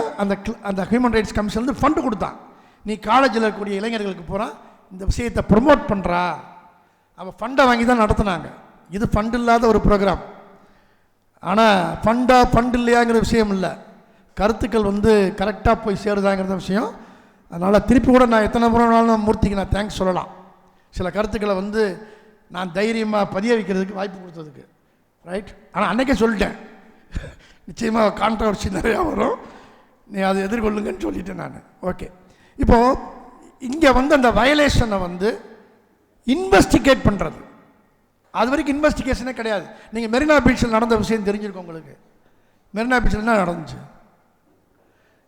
அந்த ஹியூமன் ரைட்ஸ் கமிஷன் வந்து ஃபண்டு கொடுத்தான். நீ காலேஜில் இருக்கக்கூடிய இளைஞர்களுக்கு பூரா இந்த விஷயத்தை ப்ரொமோட் பண்ணுறா, அவன் ஃபண்டை வாங்கி தான் நடத்துனாங்க. இது ஃபண்ட் இல்லாத ஒரு ப்ரோக்ராம். ஆனால் ஃபண்ட் இல்லையாங்கிற விஷயம் இல்லை, கருத்துக்கள் வந்து கரெக்டாக போய் சேருதாங்கிறத விஷயம். அதனால் திருப்பி கூட நான் எத்தனை முறைனாலும் மூர்த்திக்கு நான் தேங்க்ஸ் சொல்லலாம். சில கருத்துக்களை வந்து நான் தைரியமாக பதிய வைக்கிறதுக்கு வாய்ப்பு கொடுத்ததுக்கு, ரைட். ஆனால் அன்றைக்கே சொல்லிட்டேன், நிச்சயமாக கான்ட்ரவர்சி நிறையா வரும், நீ அதை எதிர்கொள்ளுங்கன்னு சொல்லிட்டேன் நான். ஓகே, இப்போது இங்கே வந்து அந்த வயலேஷனை வந்து இன்வெஸ்டிகேட் பண்ணுறது, அது வரைக்கும் இன்வெஸ்டிகேஷனே கிடையாது. நீங்கள் மெரினா பீச்சில் நடந்த விஷயம் தெரிஞ்சிருக்கும் உங்களுக்கு. மெரினா பீச்சில் என்ன நடந்துச்சு?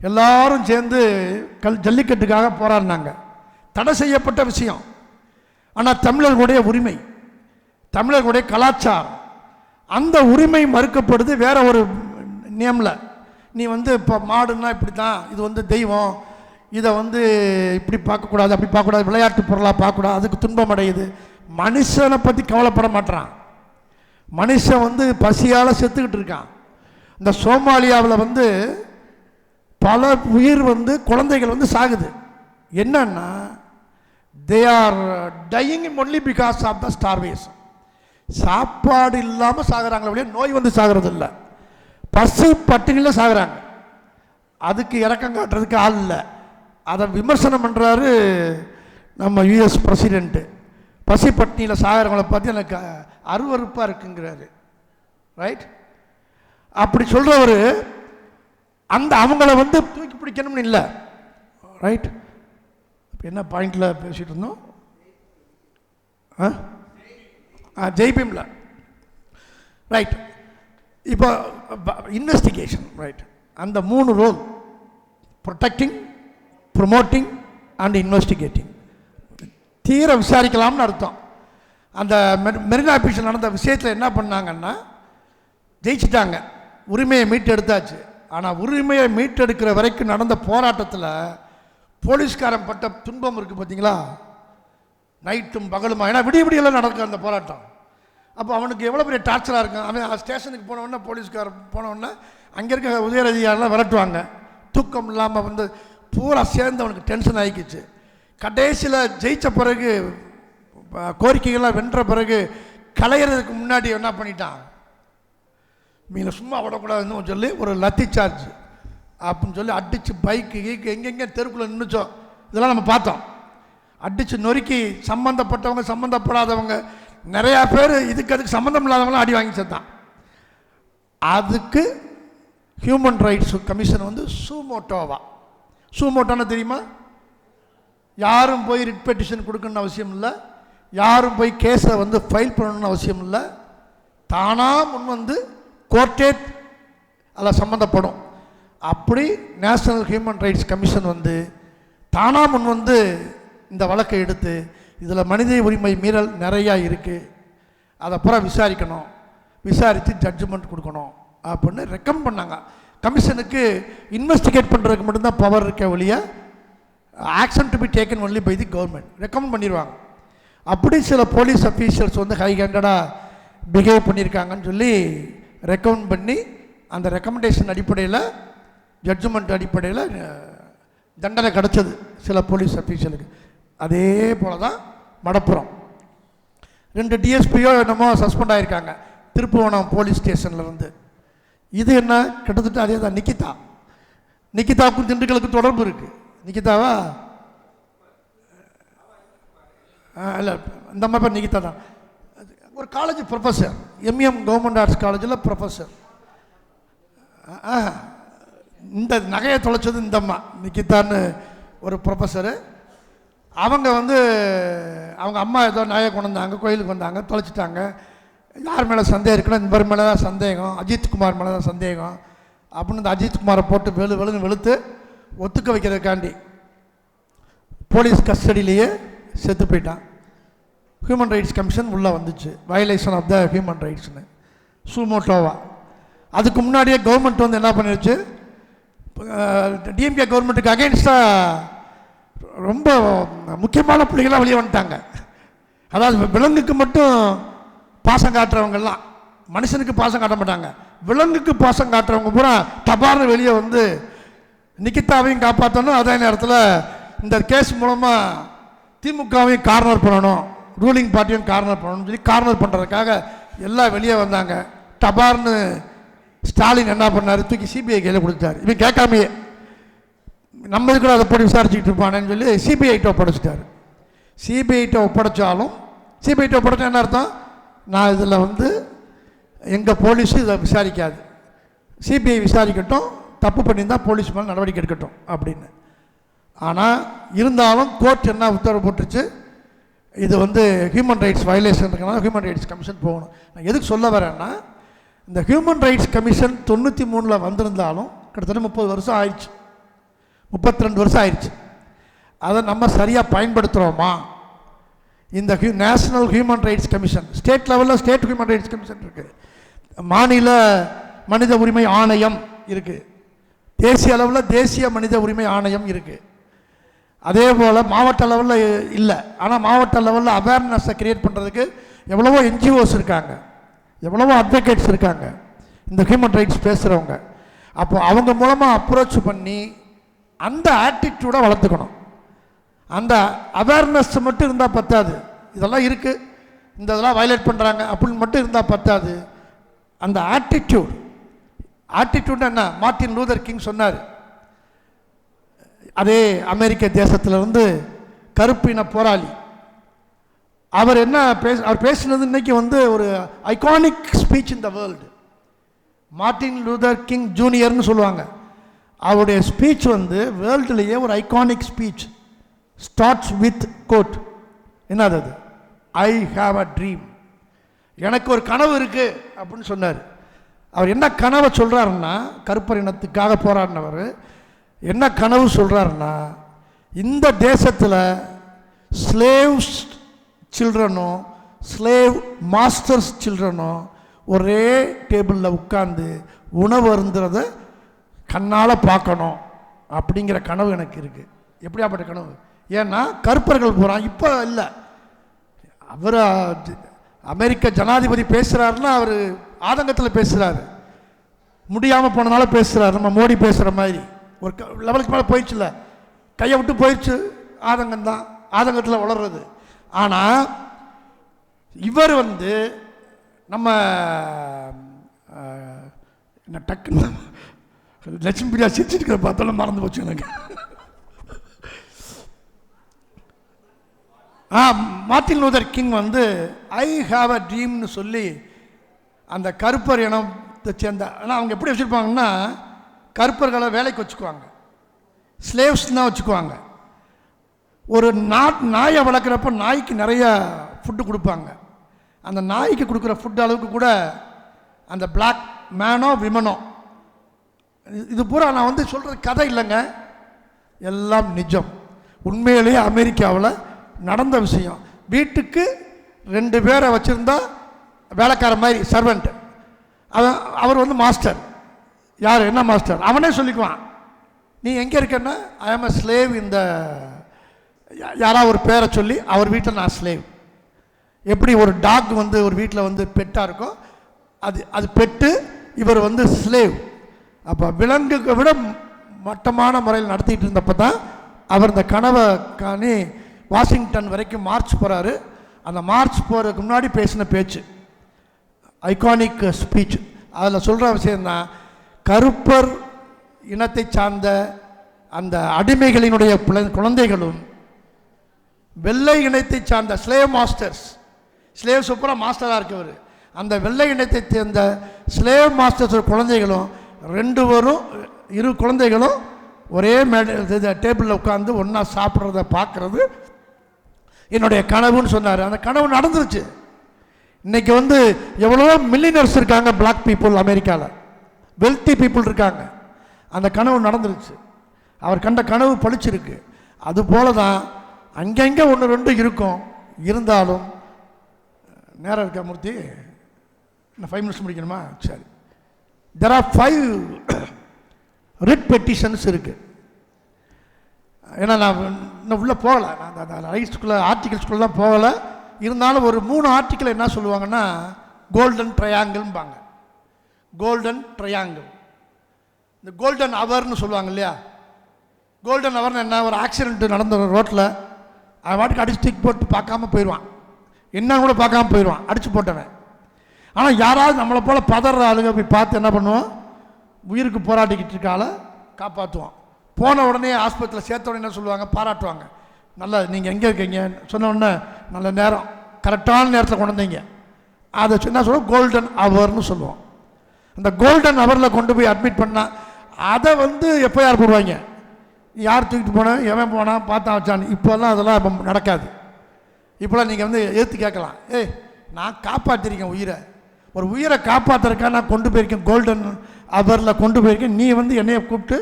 எல்லாரும் சேர்ந்து ஜல்லிக்கட்டுக்காக போராடினாங்க. தடை செய்யப்பட்ட விஷயம். ஆனால் தமிழர்களுடைய உரிமை, தமிழர்களுடைய கலாச்சாரம், அந்த உரிமை மறுக்கப்படுது வேற ஒரு நேமில். நீ வந்து இப்போ மாடுன்னா இப்படி தான், இது வந்து தெய்வம், இதை வந்து இப்படி பார்க்கக்கூடாது, அப்படி பார்க்கக்கூடாது, விளையாட்டு பொருளாக பார்க்கக்கூடாது, அதுக்கு துன்பம் அடையுது. மனுஷனை பற்றி கவலைப்பட மாட்டான். மனுஷன் வந்து பசியால் செத்துக்கிட்டு இருக்கான். இந்த சோமாலியாவில் வந்து பல உயிர் வந்து குழந்தைகள் வந்து சாகுது. என்னன்னா, they are dying only because of the starvation. சாப்பாடு இல்லாமல் சாகுறாங்களே ஒழிய நோய் வந்து சாகிறது இல்லை, பசி பட்டினியில் சாகுறாங்க. அதுக்கு இறக்கம் காட்டுறதுக்கு ஆள் இல்லை. அதை விமர்சனம் பண்ணுறாரு நம்ம யூஎஸ் பிரசிடெண்ட்டு. பசி பட்டினியில் சாகிறவங்களை பார்த்து எனக்கு அருவருப்பாக இருக்குங்கிறாரு, ரைட். அப்படி சொல்கிறவர் அந்த அவங்கள வந்து தூக்கி பிடிக்கணும்னு இல்லை, ரைட். இப்போ என்ன பாயிண்டில் பேசிகிட்டு இருந்தோம்? ஜெய்பீமில், ரைட். இப்போ இன்வெஸ்டிகேஷன், ரைட். அந்த 3 role, protecting, promoting and investigating. தீர விசாரிக்கலாம்னு அர்த்தம். அந்த மெரினா பீச்சில் நடந்த விஷயத்தில் என்ன பண்ணாங்கன்னா, ஜெயிச்சிட்டாங்க, உரிமையை மீட்டெடுத்தாச்சு. ஆனால் உரிமையை மீட்டெடுக்கிற வரைக்கும் நடந்த போராட்டத்தில் போலீஸ்காரன் பட்ட துன்பம் இருக்குது பார்த்தீங்களா, நைட்டும் பகலுமா. ஏன்னா விடிய விடியெல்லாம் நடக்கும் அந்த போராட்டம். அப்போ அவனுக்கு எவ்வளோ பெரிய டார்ச்சராக இருக்கும். அவன் ஸ்டேஷனுக்கு போனவுடனே, போலீஸ்காரன் போனவுடனே அங்கே இருக்க உதயரதிகாரெலாம் விரட்டுவாங்க. தூக்கம் இல்லாமல் வந்து பூரா சேர்ந்து அவனுக்கு டென்ஷன் ஆகிக்கிச்சு. கடைசியில் ஜெயித்த பிறகு, கோரிக்கைகள்லாம் வென்ற பிறகு, கலையிறதுக்கு முன்னாடி என்ன பண்ணிட்டான், மீனை சும்மா விடக்கூடாதுன்னு சொல்லி ஒரு லத்தி சார்ஜ் அப்படின்னு சொல்லி அடித்து பைக்கு கீக்கு எங்கெங்கே தெருக்குள்ளே நின்றுச்சோம், இதெல்லாம் நம்ம பார்த்தோம். அடித்து நொறுக்கி சம்மந்தப்பட்டவங்க சம்மந்தப்படாதவங்க நிறையா பேர், அதுக்கு சம்மந்தம் இல்லாதவங்களாம் அடி வாங்கி சேர்த்தான். அதுக்கு ஹியூமன் ரைட்ஸ் கமிஷன் வந்து சூமோட்டோன்னு தெரியுமா? யாரும் போய் ரிட் பெட்டிஷன் கொடுக்கணும்னு அவசியம் இல்லை, யாரும் போய் கேஸை வந்து ஃபைல் பண்ணணும்னு அவசியம் இல்லை. தானாக முன் வந்து கோர்ட்டே அதில் சம்மந்தப்படும். அப்படி நேஷனல் ஹியூமன் ரைட்ஸ் கமிஷன் வந்து தானாக முன் வந்து இந்த வழக்கை எடுத்து, இதில் மனித உரிமை மீறல் நிறையா இருக்குது, அதை அப்புறம் விசாரிக்கணும், விசாரித்து ஜட்ஜ்மெண்ட் கொடுக்கணும் அப்படின்னு ரெக்கமெண்ட் பண்ணாங்க. கமிஷனுக்கு இன்வெஸ்டிகேட் பண்ணுறதுக்கு மட்டும்தான் பவர் இருக்க ஒழிய action to be taken only by the government recommend பண்ணிடுவாங்க. அப்படி சில போலீஸ் அஃபீஷியல்ஸ் வந்து ஹை ஹேண்டடாக பிஹேவ் பண்ணியிருக்காங்கன்னு சொல்லி ரெக்கமெண்ட் பண்ணி, அந்த ரெக்கமெண்டேஷன் அடிப்படையில், ஜட்ஜ்மெண்ட் அடிப்படையில் தண்டனை கிடச்சது சில போலீஸ் அஃபீஷியலுக்கு. அதே போல் தான் மடப்புறம் 2 டிஎஸ்பியோ என்னமோ சஸ்பெண்ட் ஆகியிருக்காங்க திருப்புவனம் போலீஸ் ஸ்டேஷன்லேருந்து. இது என்ன, கிட்டத்தட்ட அதே தான். நிக்கிதாவுக்கும் திண்டுக்கலுக்கு தொடர்பு இருக்குது. நிக்கிதாவா இல்லை, இந்த மாதிரி பேர் நிக்கிதா தான். ஒரு college professor, MM government arts காலேஜில் ப்ரொஃபஸர். இந்த நகையை தொலைச்சது இந்த அம்மா நிக்கிதான்னு ஒரு ப்ரொஃபஸரு. அவங்க வந்து அவங்க அம்மா ஏதோ நகையை கொண்டு வந்தாங்க, கோயிலுக்கு வந்தாங்க, தொலைச்சிட்டாங்க. யார் மேலே சந்தேகம் இருக்குன்னா இவர் மேலே தான் சந்தேகம், அஜித்குமார் மேலே தான் சந்தேகம் அப்படின்னு இந்த அஜித்குமாரை போட்டு வெளுன்னு வெளுத்து ஒத்துக்க வைக்கிறதுக்காண்டி போலீஸ் கஸ்டடியிலேயே செத்து போயிட்டான். ஹியூமன் ரைட்ஸ் கமிஷன் உள்ளே வந்துச்சு, வயலேஷன் ஆஃப் த ஹியூமன் ரைட்ஸ்னு சூமோட்டோவா. அதுக்கு முன்னாடியே கவர்மெண்ட் வந்து என்ன பண்ணிடுச்சு, டிஎம்கே கவர்மெண்ட்டுக்கு அகெயின்ஸ்டாக ரொம்ப முக்கியமான பிள்ளைகளாக வெளியே வந்துட்டாங்க. அதாவது விலங்குக்கு மட்டும் பாசம் காட்டுறவங்கெல்லாம் மனுஷனுக்கு பாசம் காட்ட மாட்டாங்க, விலங்குக்கு பாசம் காட்டுறவங்க பூரா தபார்னு வெளியே வந்து நிக்கிதாவையும் காப்பாற்றணும், அதே நேரத்தில் இந்த கேஸ் மூலமாக திமுகவையும் கார்னர் பண்ணணும், ரூலிங் பார்ட்டியும் கார்னர் பண்ணணும்னு சொல்லி கார்னர் பண்ணுறதுக்காக எல்லாம் வெளியே வந்தாங்க. டபார்னு ஸ்டாலின் என்ன பண்ணார், தூக்கி சிபிஐ கையில் கொடுத்தாரு. இவன் கேட்காமையே நம்ம கூட அதை போய் விசாரிச்சுக்கிட்டு இருப்பானேன்னு சொல்லி சிபிஐட்ட ஒப்படைச்சிட்டாரு. சிபிஐட்ட ஒப்படைச்சாலும் சிபிஐட்ட ஒப்படைச்சா என்ன அர்த்தம், நான் இதில் வந்து எங்கள் போலீஸு இதை விசாரிக்காது, சிபிஐ விசாரிக்கட்டும், தப்பு பண்ணியிருந்தால் போலீஸ் மேலே நடவடிக்கை எடுக்கட்டும் அப்படின்னு. ஆனால் இருந்தாலும் கோர்ட் என்ன உத்தரவு போட்டுருச்சு, இது வந்து ஹியூமன் ரைட்ஸ் வயலேஷன் இருக்கனால ஹியூமன் ரைட்ஸ் கமிஷன் போகணும். நான் எதுக்கு சொல்ல வரேன்னா, இந்த ஹியூமன் ரைட்ஸ் கமிஷன் 93 வந்திருந்தாலும் கிட்டத்தட்ட 30 வருஷம் ஆயிடுச்சு, 32 வருஷம் ஆயிடுச்சு. அதை நம்ம சரியாக பயன்படுத்துகிறோமா? இந்த national human rights commission, state லெவலில் ஸ்டேட் ஹியூமன் ரைட்ஸ் கமிஷன் இருக்குது, மாநில மனித உரிமை ஆணையம் இருக்குது, தேசிய அளவில் தேசிய மனித உரிமை ஆணையம் இருக்குது. அதே போல் மாவட்ட லெவலில் இல்லை, ஆனால் மாவட்ட லெவலில் அவேர்னஸை க்ரியேட் பண்ணுறதுக்கு எவ்வளவோ என்ஜிஓஸ் இருக்காங்க, எவ்வளவோ அட்வொகேட்ஸ் இருக்காங்க இந்த ஹியூமன் ரைட்ஸ் பேசுகிறவங்க. அப்போது அவங்க மூலமாக அப்ரோச் பண்ணி அந்த ஆட்டிடியூடை வளர்த்துக்கணும். அந்த அவேர்னஸ் மட்டும் இருந்தால் பத்தாது, இதெல்லாம் இருக்குது, இந்த இதெல்லாம் வயலேட் பண்ணுறாங்க அப்படின்னு மட்டும் இருந்தால் பத்தாது. அந்த ஆட்டிடியூட் என்ன, மார்ட்டின் லூதர் கிங் சொன்னார். அதே அமெரிக்க தேசத்திலிருந்து கருப்பின போராளி, அவர் என்ன அவர் பேசினது இன்னைக்கு வந்து ஒரு iconic speech in the world. Martin Luther King ஜூனியர்னு சொல்லுவாங்க. அவருடைய ஸ்பீச் வந்து வேர்ல்டுலேயே ஒரு iconic speech. Starts with quote, என்னது அது, ஐ ஹாவ் அ ட்ரீம், எனக்கு ஒரு கனவு இருக்குது அப்படின்னு சொன்னார். அவர் என்ன கனவை சொல்கிறாருன்னா, கருப்பர் இனத்துக்காக போராடினவர் என்ன கனவு சொல்கிறாருன்னா, இந்த தேசத்தில் ஸ்லேவ்ஸ் சில்ட்ரனும் ஸ்லேவ் மாஸ்டர்ஸ் சில்ட்ரனும் ஒரே டேபிளில் உட்கார்ந்து உணவு அருந்துறத கண்ணால் பார்க்கணும் அப்படிங்கிற கனவு எனக்கு இருக்குது. எப்படியாப்பட்ட கனவு? ஏன்னா கருப்பர்கள் போகிறான், இப்போ இல்லை, அவர் அமெரிக்க ஜனாதிபதி பேசுகிறாருன்னா அவர் ஆதங்கத்தில் பேசுகிறாரு, முடியாமல் போனனால பேசுகிறார். நம்ம மோடி பேசுகிற மாதிரி ஒரு லெவலுக்கு மேலே போயிடுச்சுல்ல, கையை விட்டு போயிடுச்சு, ஆதங்கம்தான், ஆதங்கத்தில் வளர்றது. ஆனால் இவர் வந்து நம்ம என்ன டக்குன்னு லட்சுமி பிரியா சிரிச்சிட்டு இருக்கிற பார்த்தாலும் மறந்து போச்சு எனக்கு. மார்ட்டின் லூதர் கிங் வந்து ஐ ஹாவ் அ ட்ரீம்னு சொல்லி அந்த கருப்பர் இனத்தை சேர்ந்த, ஆனால் அவங்க எப்படி வச்சுருப்பாங்கன்னா, கருப்பர்களை வேலைக்கு வச்சுக்குவாங்க, ஸ்லேவ்ஸ் தான் வச்சுக்குவாங்க. ஒரு நாயை வளர்க்குறப்ப நாய்க்கு நிறைய ஃபுட்டு கொடுப்பாங்க. அந்த நாய்க்கு கொடுக்குற ஃபுட் அளவுக்கு கூட அந்த பிளாக் மேனோ விமனோ, இது பூரா நான் வந்து சொல்கிறது கதை இல்லைங்க, எல்லாம் நிஜம், உண்மையிலேயே அமெரிக்காவில் நடந்த விஷயம். வீட்டுக்கு 2 பேரை வச்சுருந்தா வேலைக்கார மாதிரி சர்வெண்ட், அவர் வந்து மாஸ்டர். யார், என்ன மாஸ்டர்? அவனே சொல்லிக்குவான், நீ எங்கே இருக்கன்னா, ஐ ஆம் அ ஸ்லேவ். இந்த யாராவது ஒரு பேரை சொல்லி அவர் வீட்டில் நான் ஸ்லேவ். எப்படி ஒரு டாக் வந்து ஒரு வீட்டில் வந்து பெட்டாக இருக்கும், அது பெட்டு, இவர் வந்து ஸ்லேவ். அப்போ விலங்குக்கு விட மட்டமான முறையில் நடத்திட்டு இருந்தப்போ தான் அவர் இந்த கனவை காணி வாஷிங்டன் வரைக்கும் மார்ச் போகிறாரு. அந்த மார்ச் போகிறதுக்கு முன்னாடி பேசின பேச்சு ஐகானிக் ஸ்பீச். அதில் சொல்கிற விஷயந்தான், கருப்பர் இனத்தை சார்ந்த அந்த அடிமைகளினுடைய குழந்தைகளும் வெள்ளை இனத்தை சார்ந்த ஸ்லேவ் மாஸ்டர்ஸ், ஸ்லேவ் சூப்பராக மாஸ்டராக இருக்கவர், அந்த வெள்ளை இனத்தை சேர்ந்த ஸ்லேவ் மாஸ்டர்ஸ் குழந்தைகளும் 2 குழந்தைகளும் ஒரே டேபிளில் உட்காந்து ஒன்றா சாப்பிட்றத பார்க்குறது என்னுடைய கனவுன்னு சொன்னார். அந்த கனவு நடந்துருச்சு. இன்றைக்கி வந்து எவ்வளவோ மில்லியனர்ஸ் இருக்காங்க, பிளாக் பீப்புள் அமெரிக்காவில், வெல்த்தி பீப்புள் இருக்காங்க. அந்த கனவு நடந்துருச்சு, அவர் கண்ட கனவு பழிச்சிருக்கு. அதுபோல தான் அங்கங்கே 1-2 இருக்கும். இருந்தாலும் நேரம் இருக்கா மூர்த்தி? இன்னும் 5 நிமிஷம் முடிக்கணுமா? சரி. தெர் ஆர் 5 ரிட் பெட்டிஷன்ஸ் இருக்குது. ஏன்னா நான் இன்னும் உள்ளே போகலை, நான் அந்த ரைட்ஸ்குள்ளே ஆர்டிகல்ஸ்குள்ளெலாம் போகலை. இருந்தாலும் ஒரு 3 ஆர்டிக்கிள் என்ன சொல்லுவாங்கன்னா, கோல்டன் ட்ரையாங்கிள்பாங்க. கோல்டன் ட்ரையாங்கிள், இந்த கோல்டன் ஹவர்னு சொல்லுவாங்க இல்லையா? கோல்டன் ஹவர்னு என்ன, ஒரு ஆக்சிடென்ட் நடந்த ரோட்டில் அவன் வாட்டுக்கு அடிச்சு டிக் போட்டு பார்க்காம போயிடுவான். என்னன்னு கூட பார்க்காம போயிடுவான், அடித்து போட்டவன். ஆனால் யாராவது நம்மளை போல் பதற ஆளுங்க போய் பார்த்து என்ன பண்ணுவோம், உயிருக்கு போராடிக்கிட்டு இருக்க ஆளை காப்பாற்றுவோம். போன உடனே ஆஸ்பத்திரியில் சேர்த்த உடனே என்ன சொல்லுவாங்க, பாராட்டுவாங்க. நல்லா நீங்கள் எங்கே இருக்கீங்க சொன்ன உடனே நல்ல நேரம், கரெக்டான நேரத்தில் கொண்டு வந்தீங்க. அதை என்ன சொல்லுவோம், கோல்டன் ஹவர்னு சொல்லுவோம். அந்த கோல்டன் ஹவரில் கொண்டு போய் அட்மிட் பண்ணால் அதை எஃப்ஐஆர் போடுவாங்க. யார் தூக்கிட்டு போனேன், எவன் போனான், பார்த்தா வச்சான்னு. இப்போல்லாம் அதெல்லாம் இப்போ நடக்காது. இப்போலாம் நீங்கள் ஏற்று கேட்கலாம், ஏய் நான் காப்பாற்றிருக்கேன் உயிரை, ஒரு உயிரை காப்பாற்றுறக்கா நான் கொண்டு போயிருக்கேன், கோல்டன் ஹவரில் கொண்டு போயிருக்கேன், நீ என்னையை கூப்பிட்டு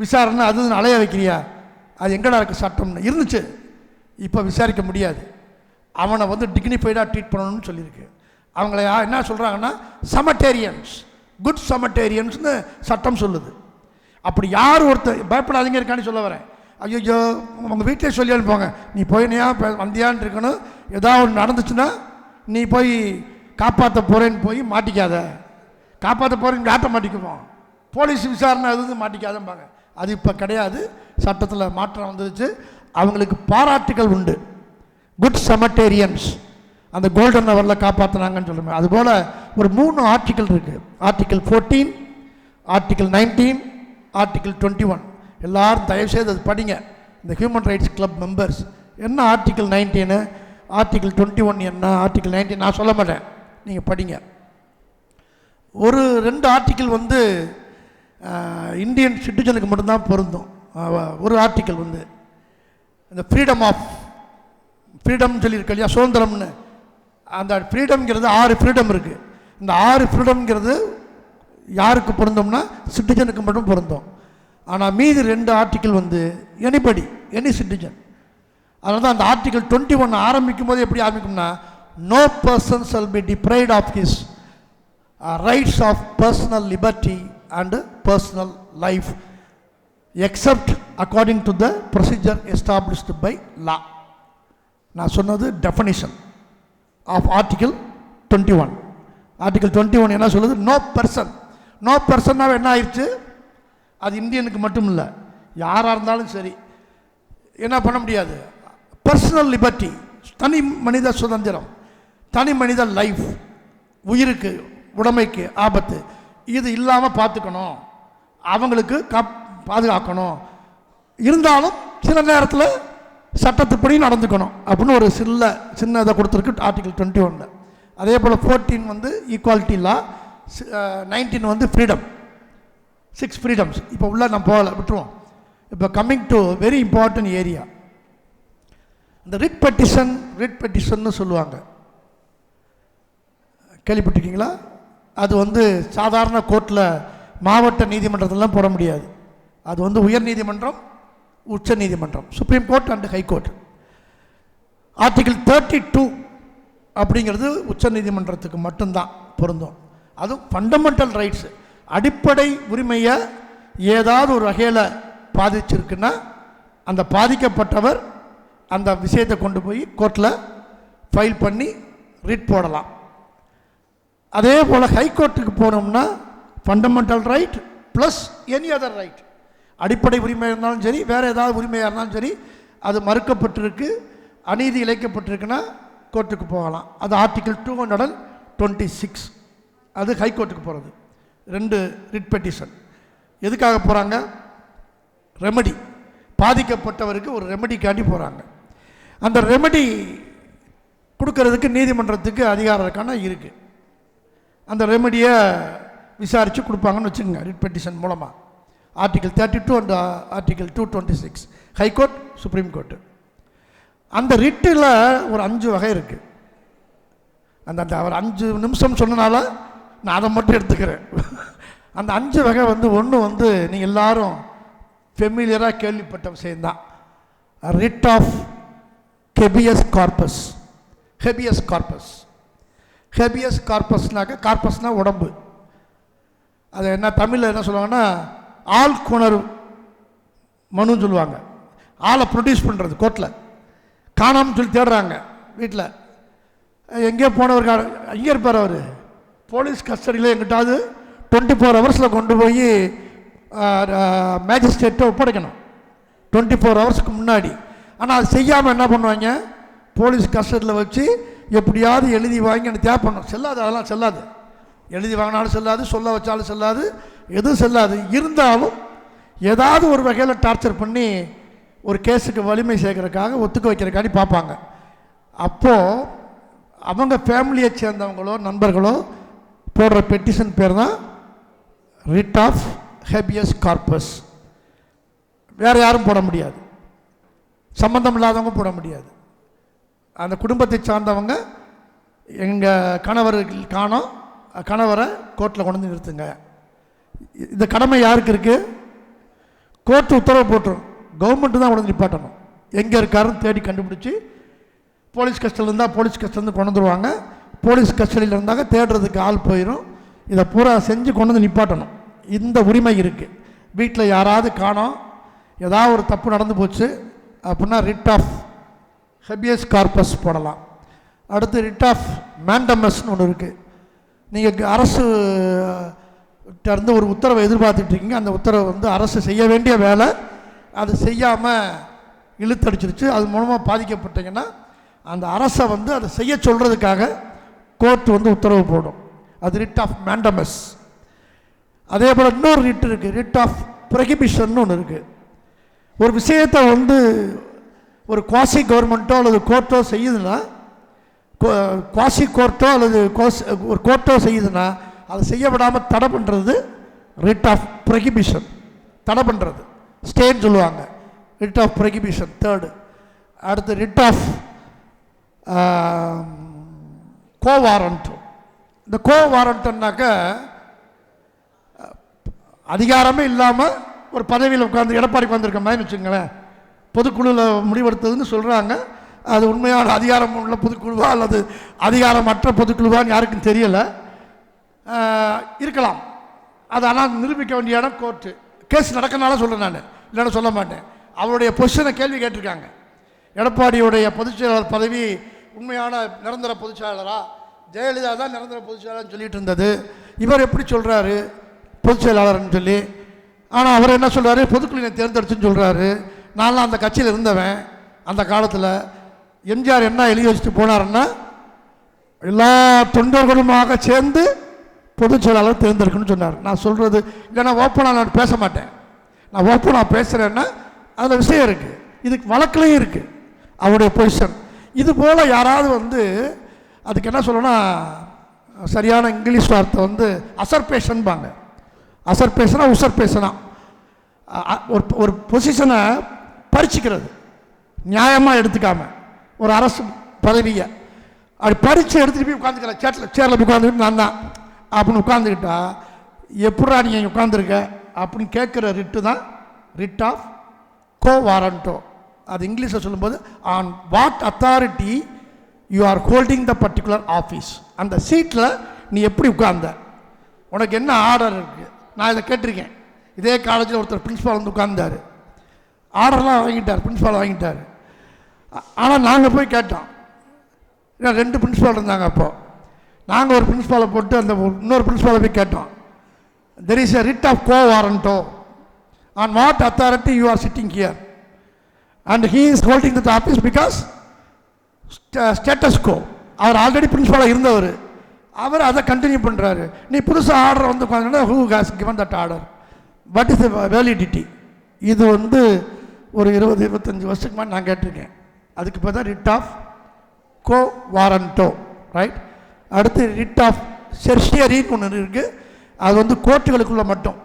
விசாரணை அது அலைய வைக்கிறியா, அது எங்கடா இருக்குது சட்டம்னு இருந்துச்சு. இப்போ விசாரிக்க முடியாது. அவனை டிக்னிஃபைடாக ட்ரீட் பண்ணணும்னு சொல்லியிருக்கு. அவங்கள என்ன சொல்கிறாங்கன்னா சமட்டேரியன்ஸ், குட் சமட்டேரியன்ஸ்னு சட்டம் சொல்லுது. அப்படி யார் ஒருத்தர் பயப்படாதீங்க இருக்கான்னு சொல்ல வரேன். ஐயோ உங்கள் வீட்டிலே சொல்லி அனுப்புவாங்க, நீ போயினியா வந்தியான்னு இருக்கணும், ஏதாவது ஒன்று நடந்துச்சுன்னா நீ போய் காப்பாற்ற போகிறேன்னு போய் மாட்டிக்காத, காப்பாற்ற போகிறேன்னு யார்ட்ட மாட்டிக்குவோம், போலீஸ் விசாரணை அது மாட்டிக்காதம்பாங்க. அது இப்போ கிடையாது, சட்டத்தில் மாற்றம் வந்துருச்சு. அவங்களுக்கு பாராட்டுகள் உண்டு. குட் சமட்டேரியன்ஸ் அந்த கோல்டன் ஹவரில் காப்பாற்றினாங்கன்னு சொல்லுவேன். அதுபோல் ஒரு 3 ஆர்டிக்கல் இருக்குது. Article 14, article 19, article 21. எல்லோரும் தயவுசெய்து அது படிங்க. இந்த ஹியூமன் ரைட்ஸ் கிளப் மெம்பர்ஸ் என்ன ஆர்டிக்கல் 19, ஆர்டிக்கல் 21 என்ன, ஆர்டிக்கல் 19 நான் சொல்ல மாட்டேன், நீங்கள் படிங்க. ஒரு 2 ஆர்டிக்கல் இந்தியன் சிட்டிசனுக்கு மட்டும்தான் பொருந்தும். ஒரு ஆர்டிக்கல் இந்த ஃப்ரீடம் சொல்லியிருக்கு இல்லையா, சுதந்திரம்னு. அந்த ஃப்ரீடம்ங்கிறது 6 ஃப்ரீடம் இருக்குது. இந்த 6 ஃப்ரீடம்ங்கிறது யாருக்கு பொருந்தோம்னா சிட்டிசனுக்கு மட்டும் பொருந்தும். ஆனால் மீதி 2 ஆர்டிக்கல் எனிபடி, எனி சிட்டிசன். அதனால தான் அந்த ஆர்டிக்கல் 21 ஆரம்பிக்கும் போது எப்படி ஆரம்பிக்கும்னா, no person shall be deprived of his rights of personal liberty and personal life except according to the procedure established by law. நான் சொன்னது டெஃபனிஷன் ஆஃப் ஆர்டிக்கல் 21. ஆர்டிக்கல் 21 என்ன சொல்லுது, நோ பர்சன். நோ பர்சன்னாக என்ன ஆயிடுச்சு, அது இந்தியனுக்கு மட்டும் இல்லை, யாராக இருந்தாலும் சரி என்ன பண்ண முடியாது. பர்சனல் லிபர்ட்டி, தனி மனித சுதந்திரம், தனி மனித லைஃப், உயிருக்கு உடைமைக்கு ஆபத்து, இது இல்லாமல் பார்த்துக்கணும், அவங்களுக்கு பாதுகாக்கணும். இருந்தாலும் சில நேரத்தில் சட்டத்துப்படி நடந்துக்கணும் அப்படின்னு ஒரு சின்ன இதை கொடுத்துருக்கு ஆர்டிக்கல் 21. அதே போல் 14 ஈக்குவாலிட்டி லா, 19 ஃப்ரீடம், 6 ஃப்ரீடம்ஸ். இப்போ உள்ள நம்ம போகல, விட்டுருவோம். இப்போ coming to very important area, இந்த ரிட் பெட்டிஷன்னு சொல்லுவாங்க, கேள்விப்பட்டிருக்கீங்களா? அது சாதாரண கோர்ட்டில் மாவட்ட நீதிமன்றத்திலாம் போட முடியாது. அது உயர் நீதிமன்றம், உச்ச நீதிமன்றம், supreme court and high court. Article 32 அப்படிங்கிறது உச்ச நீதிமன்றத்துக்கு மட்டும்தான் பொருந்தும். அதுவும் ஃபண்டமெண்டல் ரைட்ஸு, அடிப்படை உரிமையை ஏதாவது ஒரு வகையில் பாதிச்சிருக்குன்னா அந்த பாதிக்கப்பட்டவர் அந்த விஷயத்தை கொண்டு போய் கோர்ட்டில் ஃபைல் பண்ணி ரிட் போடலாம். அதே போல் ஹைகோர்ட்டுக்கு போனோம்னா fundamental right plus any other right, அடிப்படை உரிமையாக இருந்தாலும் சரி, வேறு ஏதாவது உரிமையாக இருந்தாலும் சரி, அது மறுக்கப்பட்டிருக்கு, அநீதி இழைக்கப்பட்டிருக்குன்னா கோர்ட்டுக்கு போகலாம். அது ஆர்டிகிள் 226. அது ஹைகோர்ட்டுக்கு போகிறது. 2 ரிட் பெட்டிஷன் எதுக்காக போகிறாங்க, ரெமடி, பாதிக்கப்பட்டவருக்கு ஒரு ரெமடிக்காண்டி போகிறாங்க. அந்த ரெமடி கொடுக்கறதுக்கு நீதிமன்றத்துக்கு அதிகாரம் இருக்கான இருக்குது. அந்த ரெமடியை விசாரித்து கொடுப்பாங்கன்னு வச்சுக்கோங்க ரிட் பெட்டிஷன் மூலமாக. Article 32 and article 226, high court, supreme court. அந்த ரிட்டில் ஒரு 5 வகை இருக்குது. அந்த அவர் 5 நிமிஷம் சொன்னனால நான் அதை மட்டும் எடுத்துக்கிறேன். அந்த 5 வகை ஒன்று நீங்கள் எல்லாரும் ஃபெமிலியராக கேள்விப்பட்ட விஷயந்தான், writ of habeas corpus. Habeas corpus, habeas கார்பஸ்னாக்க, கார்பஸ்னால் உடம்பு, அது என்ன தமிழில் என்ன சொல்லுவாங்கன்னா ஆள் குணர் மனுன்னு சொல்லுவாங்க. ஆளை ப்ரொடியூஸ் பண்ணுறது, கோர்ட்டில் காணாமல் சொல்லி தேடுறாங்க, வீட்டில் எங்கேயோ போனவர், எங்கே இருப்பார் அவர், போலீஸ் கஸ்டடியில் எங்கிட்டாவது 24 ஹவர்ஸில் கொண்டு போய் மேஜிஸ்ட்ரேட்டை ஒப்படைக்கணும், 24 ஹவர்ஸுக்கு முன்னாடி. ஆனால் அது செய்யாமல் என்ன பண்ணுவாங்க, போலீஸ் கஸ்டடியில் வச்சு எப்படியாவது எழுதி வாங்கி எனக்கு தேவைப்படணும். செல்லாது, அதெல்லாம் செல்லாது. எழுதி வாங்கினாலும் செல்லாது, சொல்ல வச்சாலும் செல்லாது, எதுவும் செல்லாது. இருந்தாலும் ஏதாவது ஒரு வகையில் டார்ச்சர் பண்ணி ஒரு கேஸுக்கு வலிமை சேர்க்கறதுக்காக ஒத்துக்க வைக்கிறதுக்காண்டி பார்ப்பாங்க. அப்போது அவங்க ஃபேமிலியை சேர்ந்தவங்களோ நண்பர்களோ போடுற பெட்டிஷன் பேர் தான் ரிட் ஆஃப் ஹேபியஸ் கார்பஸ். வேறு யாரும் போட முடியாது, சம்பந்தம் இல்லாதவங்க போட முடியாது. அந்த குடும்பத்தை சார்ந்தவங்க எங்கள் கணவர் காணோம், கணவரை கோர்ட்டில் கொண்டு வந்து நிறுத்துங்க. இந்த கடமை யாருக்கு இருக்குது? கோர்ட்டு உத்தரவு போட்டுரும், கவர்மெண்ட்டு தான் கொண்டு வந்து நிப்பாட்டணும். எங்கே இருக்காருன்னு தேடி கண்டுபிடிச்சி போலீஸ் கஸ்டடியில் இருந்தால் போலீஸ் கஸ்டடியிலேருந்து கொண்டு வந்துடுவாங்க. போலீஸ் கஸ்டடியில் இருந்தாங்க தேடுறதுக்கு ஆள் போயிடும். இதை பூரா செஞ்சு கொண்டு வந்து நிப்பாட்டணும். இந்த உரிமை இருக்குது. வீட்டில் யாராவது காணோம், ஏதாவது ஒரு தப்பு நடந்து போச்சு அப்படின்னா ரிட் ஆஃப் ஹேபியஸ் கார்பஸ் போடலாம். அடுத்து ரிட் ஆஃப் மேண்டமஸ்ன்னு ஒன்று இருக்குது. நீங்கள் அரசு இருந்து ஒரு உத்தரவை எதிர்பார்த்துட்டு இருக்கீங்க. அந்த உத்தரவை வந்து அரசு செய்ய வேண்டிய வேலை அது செய்யாமல் இழுத்தடிச்சிருச்சு, அது மூலமாக பாதிக்கப்பட்டீங்கன்னா அந்த அரசை வந்து அதை செய்ய சொல்கிறதுக்காக கோர்ட் வந்து உத்தரவு போடும். அது ரிட் ஆஃப் மேண்டமஸ். அதே போல் இன்னொரு ரிட் இருக்குது, ரிட் ஆஃப் ப்ரொஹிபிஷன் ஒன்று இருக்குது. ஒரு விஷயத்தை வந்து ஒரு குவாசி கவர்மெண்ட்டோ அல்லது கோர்ட்டோ செய்யுதுன்னா, குவாசி கோர்ட்டோ அல்லது ஒரு கோர்ட்டோ செய்யுதுன்னா அதை செய்ய விடாமல் தடை பண்ணுறது ரிட் ஆஃப் ப்ரொஹிபிஷன். தடை பண்ணுறது ஸ்டேன்னு சொல்லுவாங்க. Writ of prohibition third. அடுத்து ரிட் ஆஃப் கோ வாரண்ட்டு. இந்த கோ வாரண்ட்டுனாக்க அதிகாரமே இல்லாமல் ஒரு பதவியில் உட்காந்து எடப்பாடி உட்காந்துருக்க மாதிரி வச்சுங்களேன், பொதுக்குழுவில் முடிவெடுத்ததுன்னு சொல்கிறாங்க. அது உண்மையான அதிகாரம் உள்ள பொதுக்குழுவா அல்லது அதிகாரமற்ற பொதுக்குழுவான்னு யாருக்கும் தெரியலை, இருக்கலாம். அது ஆனால் நிரூபிக்க வேண்டிய இடம் கோர்ட்டு. கேஸ் நடக்கனால சொல்கிறேன் நான், இல்லைன்னு சொல்ல மாட்டேன். அவருடைய பொசிஷனை கேள்வி கேட்டிருக்காங்க. எடப்பாடியுடைய பொதுச்செயலாளர் பதவி உண்மையான நிரந்தர பொதுச்செயலாளரா, ஜெயலலிதா தான் நிரந்தர பொதுச்செயலாளர்னு சொல்லிட்டு இருந்தது, இவர் எப்படி சொல்கிறாரு பொதுச்செயலாளர்னு சொல்லி. ஆனால் அவர் என்ன சொல்கிறாரு, பொதுக்குழுவை தேர்ந்தெடுத்துன்னு சொல்கிறாரு. நான்லாம் அந்த கட்சியில் இருந்தவன். அந்த காலத்தில் எம்ஜிஆர் என்ன எழுதி வச்சுட்டு போனாருன்னா, எல்லா தொண்டர்களுமாக சேர்ந்து பொதுச் செயலாளர் தேர்ந்தெடுக்கணும்னு சொன்னார். நான் சொல்கிறது இல்லைன்னா ஓப்பனாக நான் பேச மாட்டேன். நான் ஓப்பனாக பேசுகிறேன்னா அதில் விஷயம் இருக்குது, இதுக்கு வழக்கிலையும் இருக்குது அவருடைய பொசிஷன். இது போல் யாராவது வந்து அதுக்கு என்ன சொல்லணும்னா, சரியான இங்கிலீஷ் வார்த்தை வந்து அசர்பேஷன்பாங்க. அசர்பேஷனா உசர்பேஷனா, ஒரு பொசிஷனை பறிச்சுக்கிறது, நியாயமாக எடுத்துக்காம ஒரு அரசு பதவியை அப்படி பறித்து எடுத்துகிட்டு போய் உட்காந்துக்கல, சேரில் போய் உட்காந்துக்கிட்டு நான் தான் அப்படின்னு உட்காந்துக்கிட்டா எப்படா நீங்கள் உட்காந்துருக்க அப்படின்னு கேட்குற ரிட்டு தான் ரிட் ஆஃப் கோ வாரண்டோ. அது இங்கிலீஷில் சொல்லும்போது on what authority you are holding the particular office. அந்த சீட்டில் நீ எப்படி உட்கார்ந்த, உனக்கு என்ன ஆர்டர் இருக்குது. நான் இதை கேட்டிருக்கேன். இதே காலேஜில் ஒருத்தர் பிரின்ஸிபால் வந்து உட்கார்ந்தார், ஆர்டர்லாம் வாங்கிட்டார், பிரின்ஸிபால் வாங்கிட்டார். ஆனால் நாங்கள் போய் கேட்டோம், ஏன்னா 2 பிரின்ஸிபால் இருந்தாங்க. அப்போது நாங்கள் ஒரு பிரின்ஸிபாலை போட்டு அந்த இன்னொரு பிரின்ஸிபாலை போய் கேட்டோம். There is a writ of quo warranto on what authority you are sitting here and he is holding the office because status quo. அவர் ஆல்ரெடி பிரின்ஸிபாலாக இருந்தவர், அவர் அதை கண்டினியூ பண்ணுறாரு. நீ புதுசாக ஆர்டர் வந்து உட்காந்துன்னா who has given that order, what is the validity. இது வந்து ஒரு 20-25 வருஷத்துக்கு முன்னாடி நான் கேட்டிருக்கேன். அதுக்கு இப்போ தான் writ of quo warranto, right. அடுத்து ரிட் ஆஃப் செர்ஷியரின்னு ஒன்று இருக்குது. அது வந்து கோர்ட்டுகளுக்குள்ளே மட்டும்,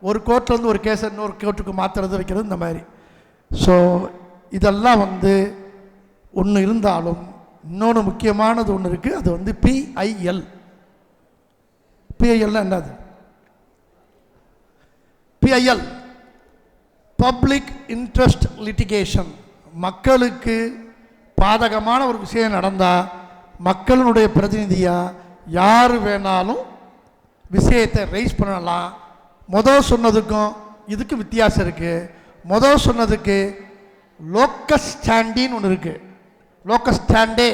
ஒரு கோர்ட்டில் ஒரு கேஸை இன்னொரு கோர்ட்டுக்கு மாற்றுறது வைக்கிறது இந்த மாதிரி. ஸோ இதெல்லாம் வந்து ஒன்று இருந்தாலும் இன்னொன்று முக்கியமானது ஒன்று இருக்குது, அது வந்து PIL. PIL என்னது? PIL public interest litigation. மக்களுக்கு பாதகமான ஒரு விஷயம் நடந்தால் மக்களினுடைய பிரதிநிதியாக யார் வேணாலும் விஷயத்தை ரைஸ் பண்ணலாம். மொதல் சொன்னதுக்கும் இதுக்கு வித்தியாசம் இருக்குது. மொதல் சொன்னதுக்கு லோக்கஸ் ஸ்டாண்டின்னு ஒன்று இருக்குது. லோக்கஸ் ஸ்டாண்டே,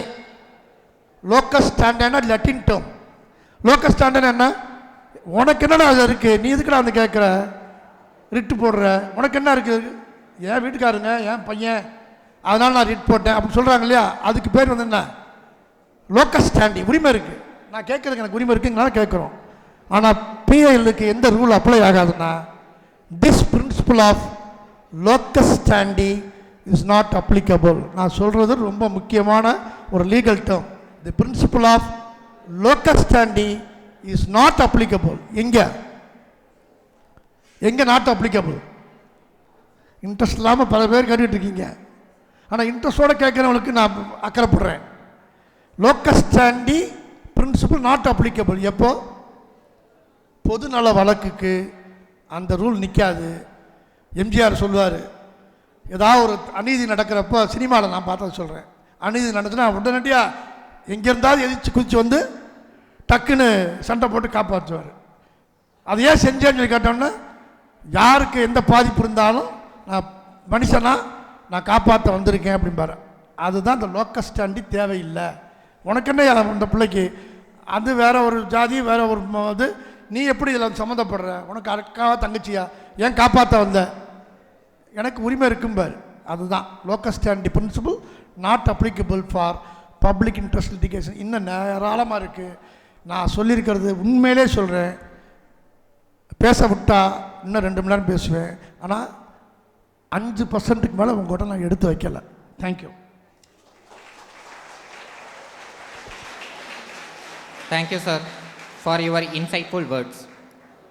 லோக்கஸ் ஸ்டாண்டேன்னா லட்டின் டேர்ம். லோக்கஸ் ஸ்டாண்டேன்னு என்ன, உனக்கு என்னடா அது இருக்குது, நீ எதுக்குடா வந்து கேட்குற, ரிட்டு போடுற, உனக்கு என்ன இருக்குது, என் வீட்டுக்காருங்க என் பையன் அதனால் நான் ரிட் போட்டேன் அப்படின்னு சொல்கிறாங்க இல்லையா, அதுக்கு பேர் வந்து என்ன, லோக்கஸ் ஸ்டாண்டி உரிமை இருக்குது. நான் கேட்குறதுக்கு எனக்கு உரிமை இருக்குங்கனால கேட்குறோம். ஆனால் பிஐஎல்லுக்கு எந்த ரூல் அப்ளை ஆகாதுன்னா this principle of locus standi is not applicable. நான் சொல்கிறது ரொம்ப முக்கியமான ஒரு legal term. The principle of locus standi is not applicable. எங்கே நாட் அப்ளிகபிள்? இன்ட்ரெஸ்ட் இல்லாமல் பல பேர் கேட்டுட்டு இருக்கீங்க. ஆனால் இன்ட்ரெஸ்டோடு கேட்குறவங்களுக்கு நான் அக்கறைப்படுறேன். Locus standi principle not applicable. எப்போ? பொதுநல வழக்குக்கு அந்த ரூல் நிற்காது. எம்ஜிஆர் சொல்லுவார், ஏதாவது ஒரு அநீதி நடக்கிறப்போ, சினிமாவில் நான் பார்த்ததை சொல்கிறேன், அநீதி நடந்துச்சுன்னா உடனடியாக எங்கேருந்தாலும் எதிர்த்து குதிச்சு வந்து டக்குன்னு சண்டை போட்டு காப்பாற்றுவார். அது ஏன் செஞ்சேன்னு சொல்லி கேட்டோம்னா, யாருக்கு எந்த பாதிப்பு இருந்தாலும் நான் மனுஷனா நான் காப்பாற்ற வந்திருக்கேன் அப்படிம்பாரு. அதுதான் இந்த லோக்கஸ் ஸ்டாண்டி தேவையில்லை. உனக்கு என்ன இந்த பிள்ளைக்கு அது வேற ஒரு ஜாதி வேற ஒரு இது, நீ எப்படி இதில் சம்மந்தப்படுற? உனக்கு அக்காவா தங்கச்சியா? ஏன் காப்பாற்ற வந்த? எனக்கு உரிமை இருக்கும்பார். அதுதான் locus standi principle not applicable for public interest litigation. இன்னும் ஏராளமாக இருக்குது. நான் சொல்லியிருக்கிறது உண்மையிலே சொல்கிறேன். பேச விட்டால் இன்னும் 2 மணி நேரம் பேசுவேன். ஆனால் 5% மேலே உங்கள்கிட்ட நான் எடுத்து வைக்கலை. Thank you. Thank you, sir, for your insightful words.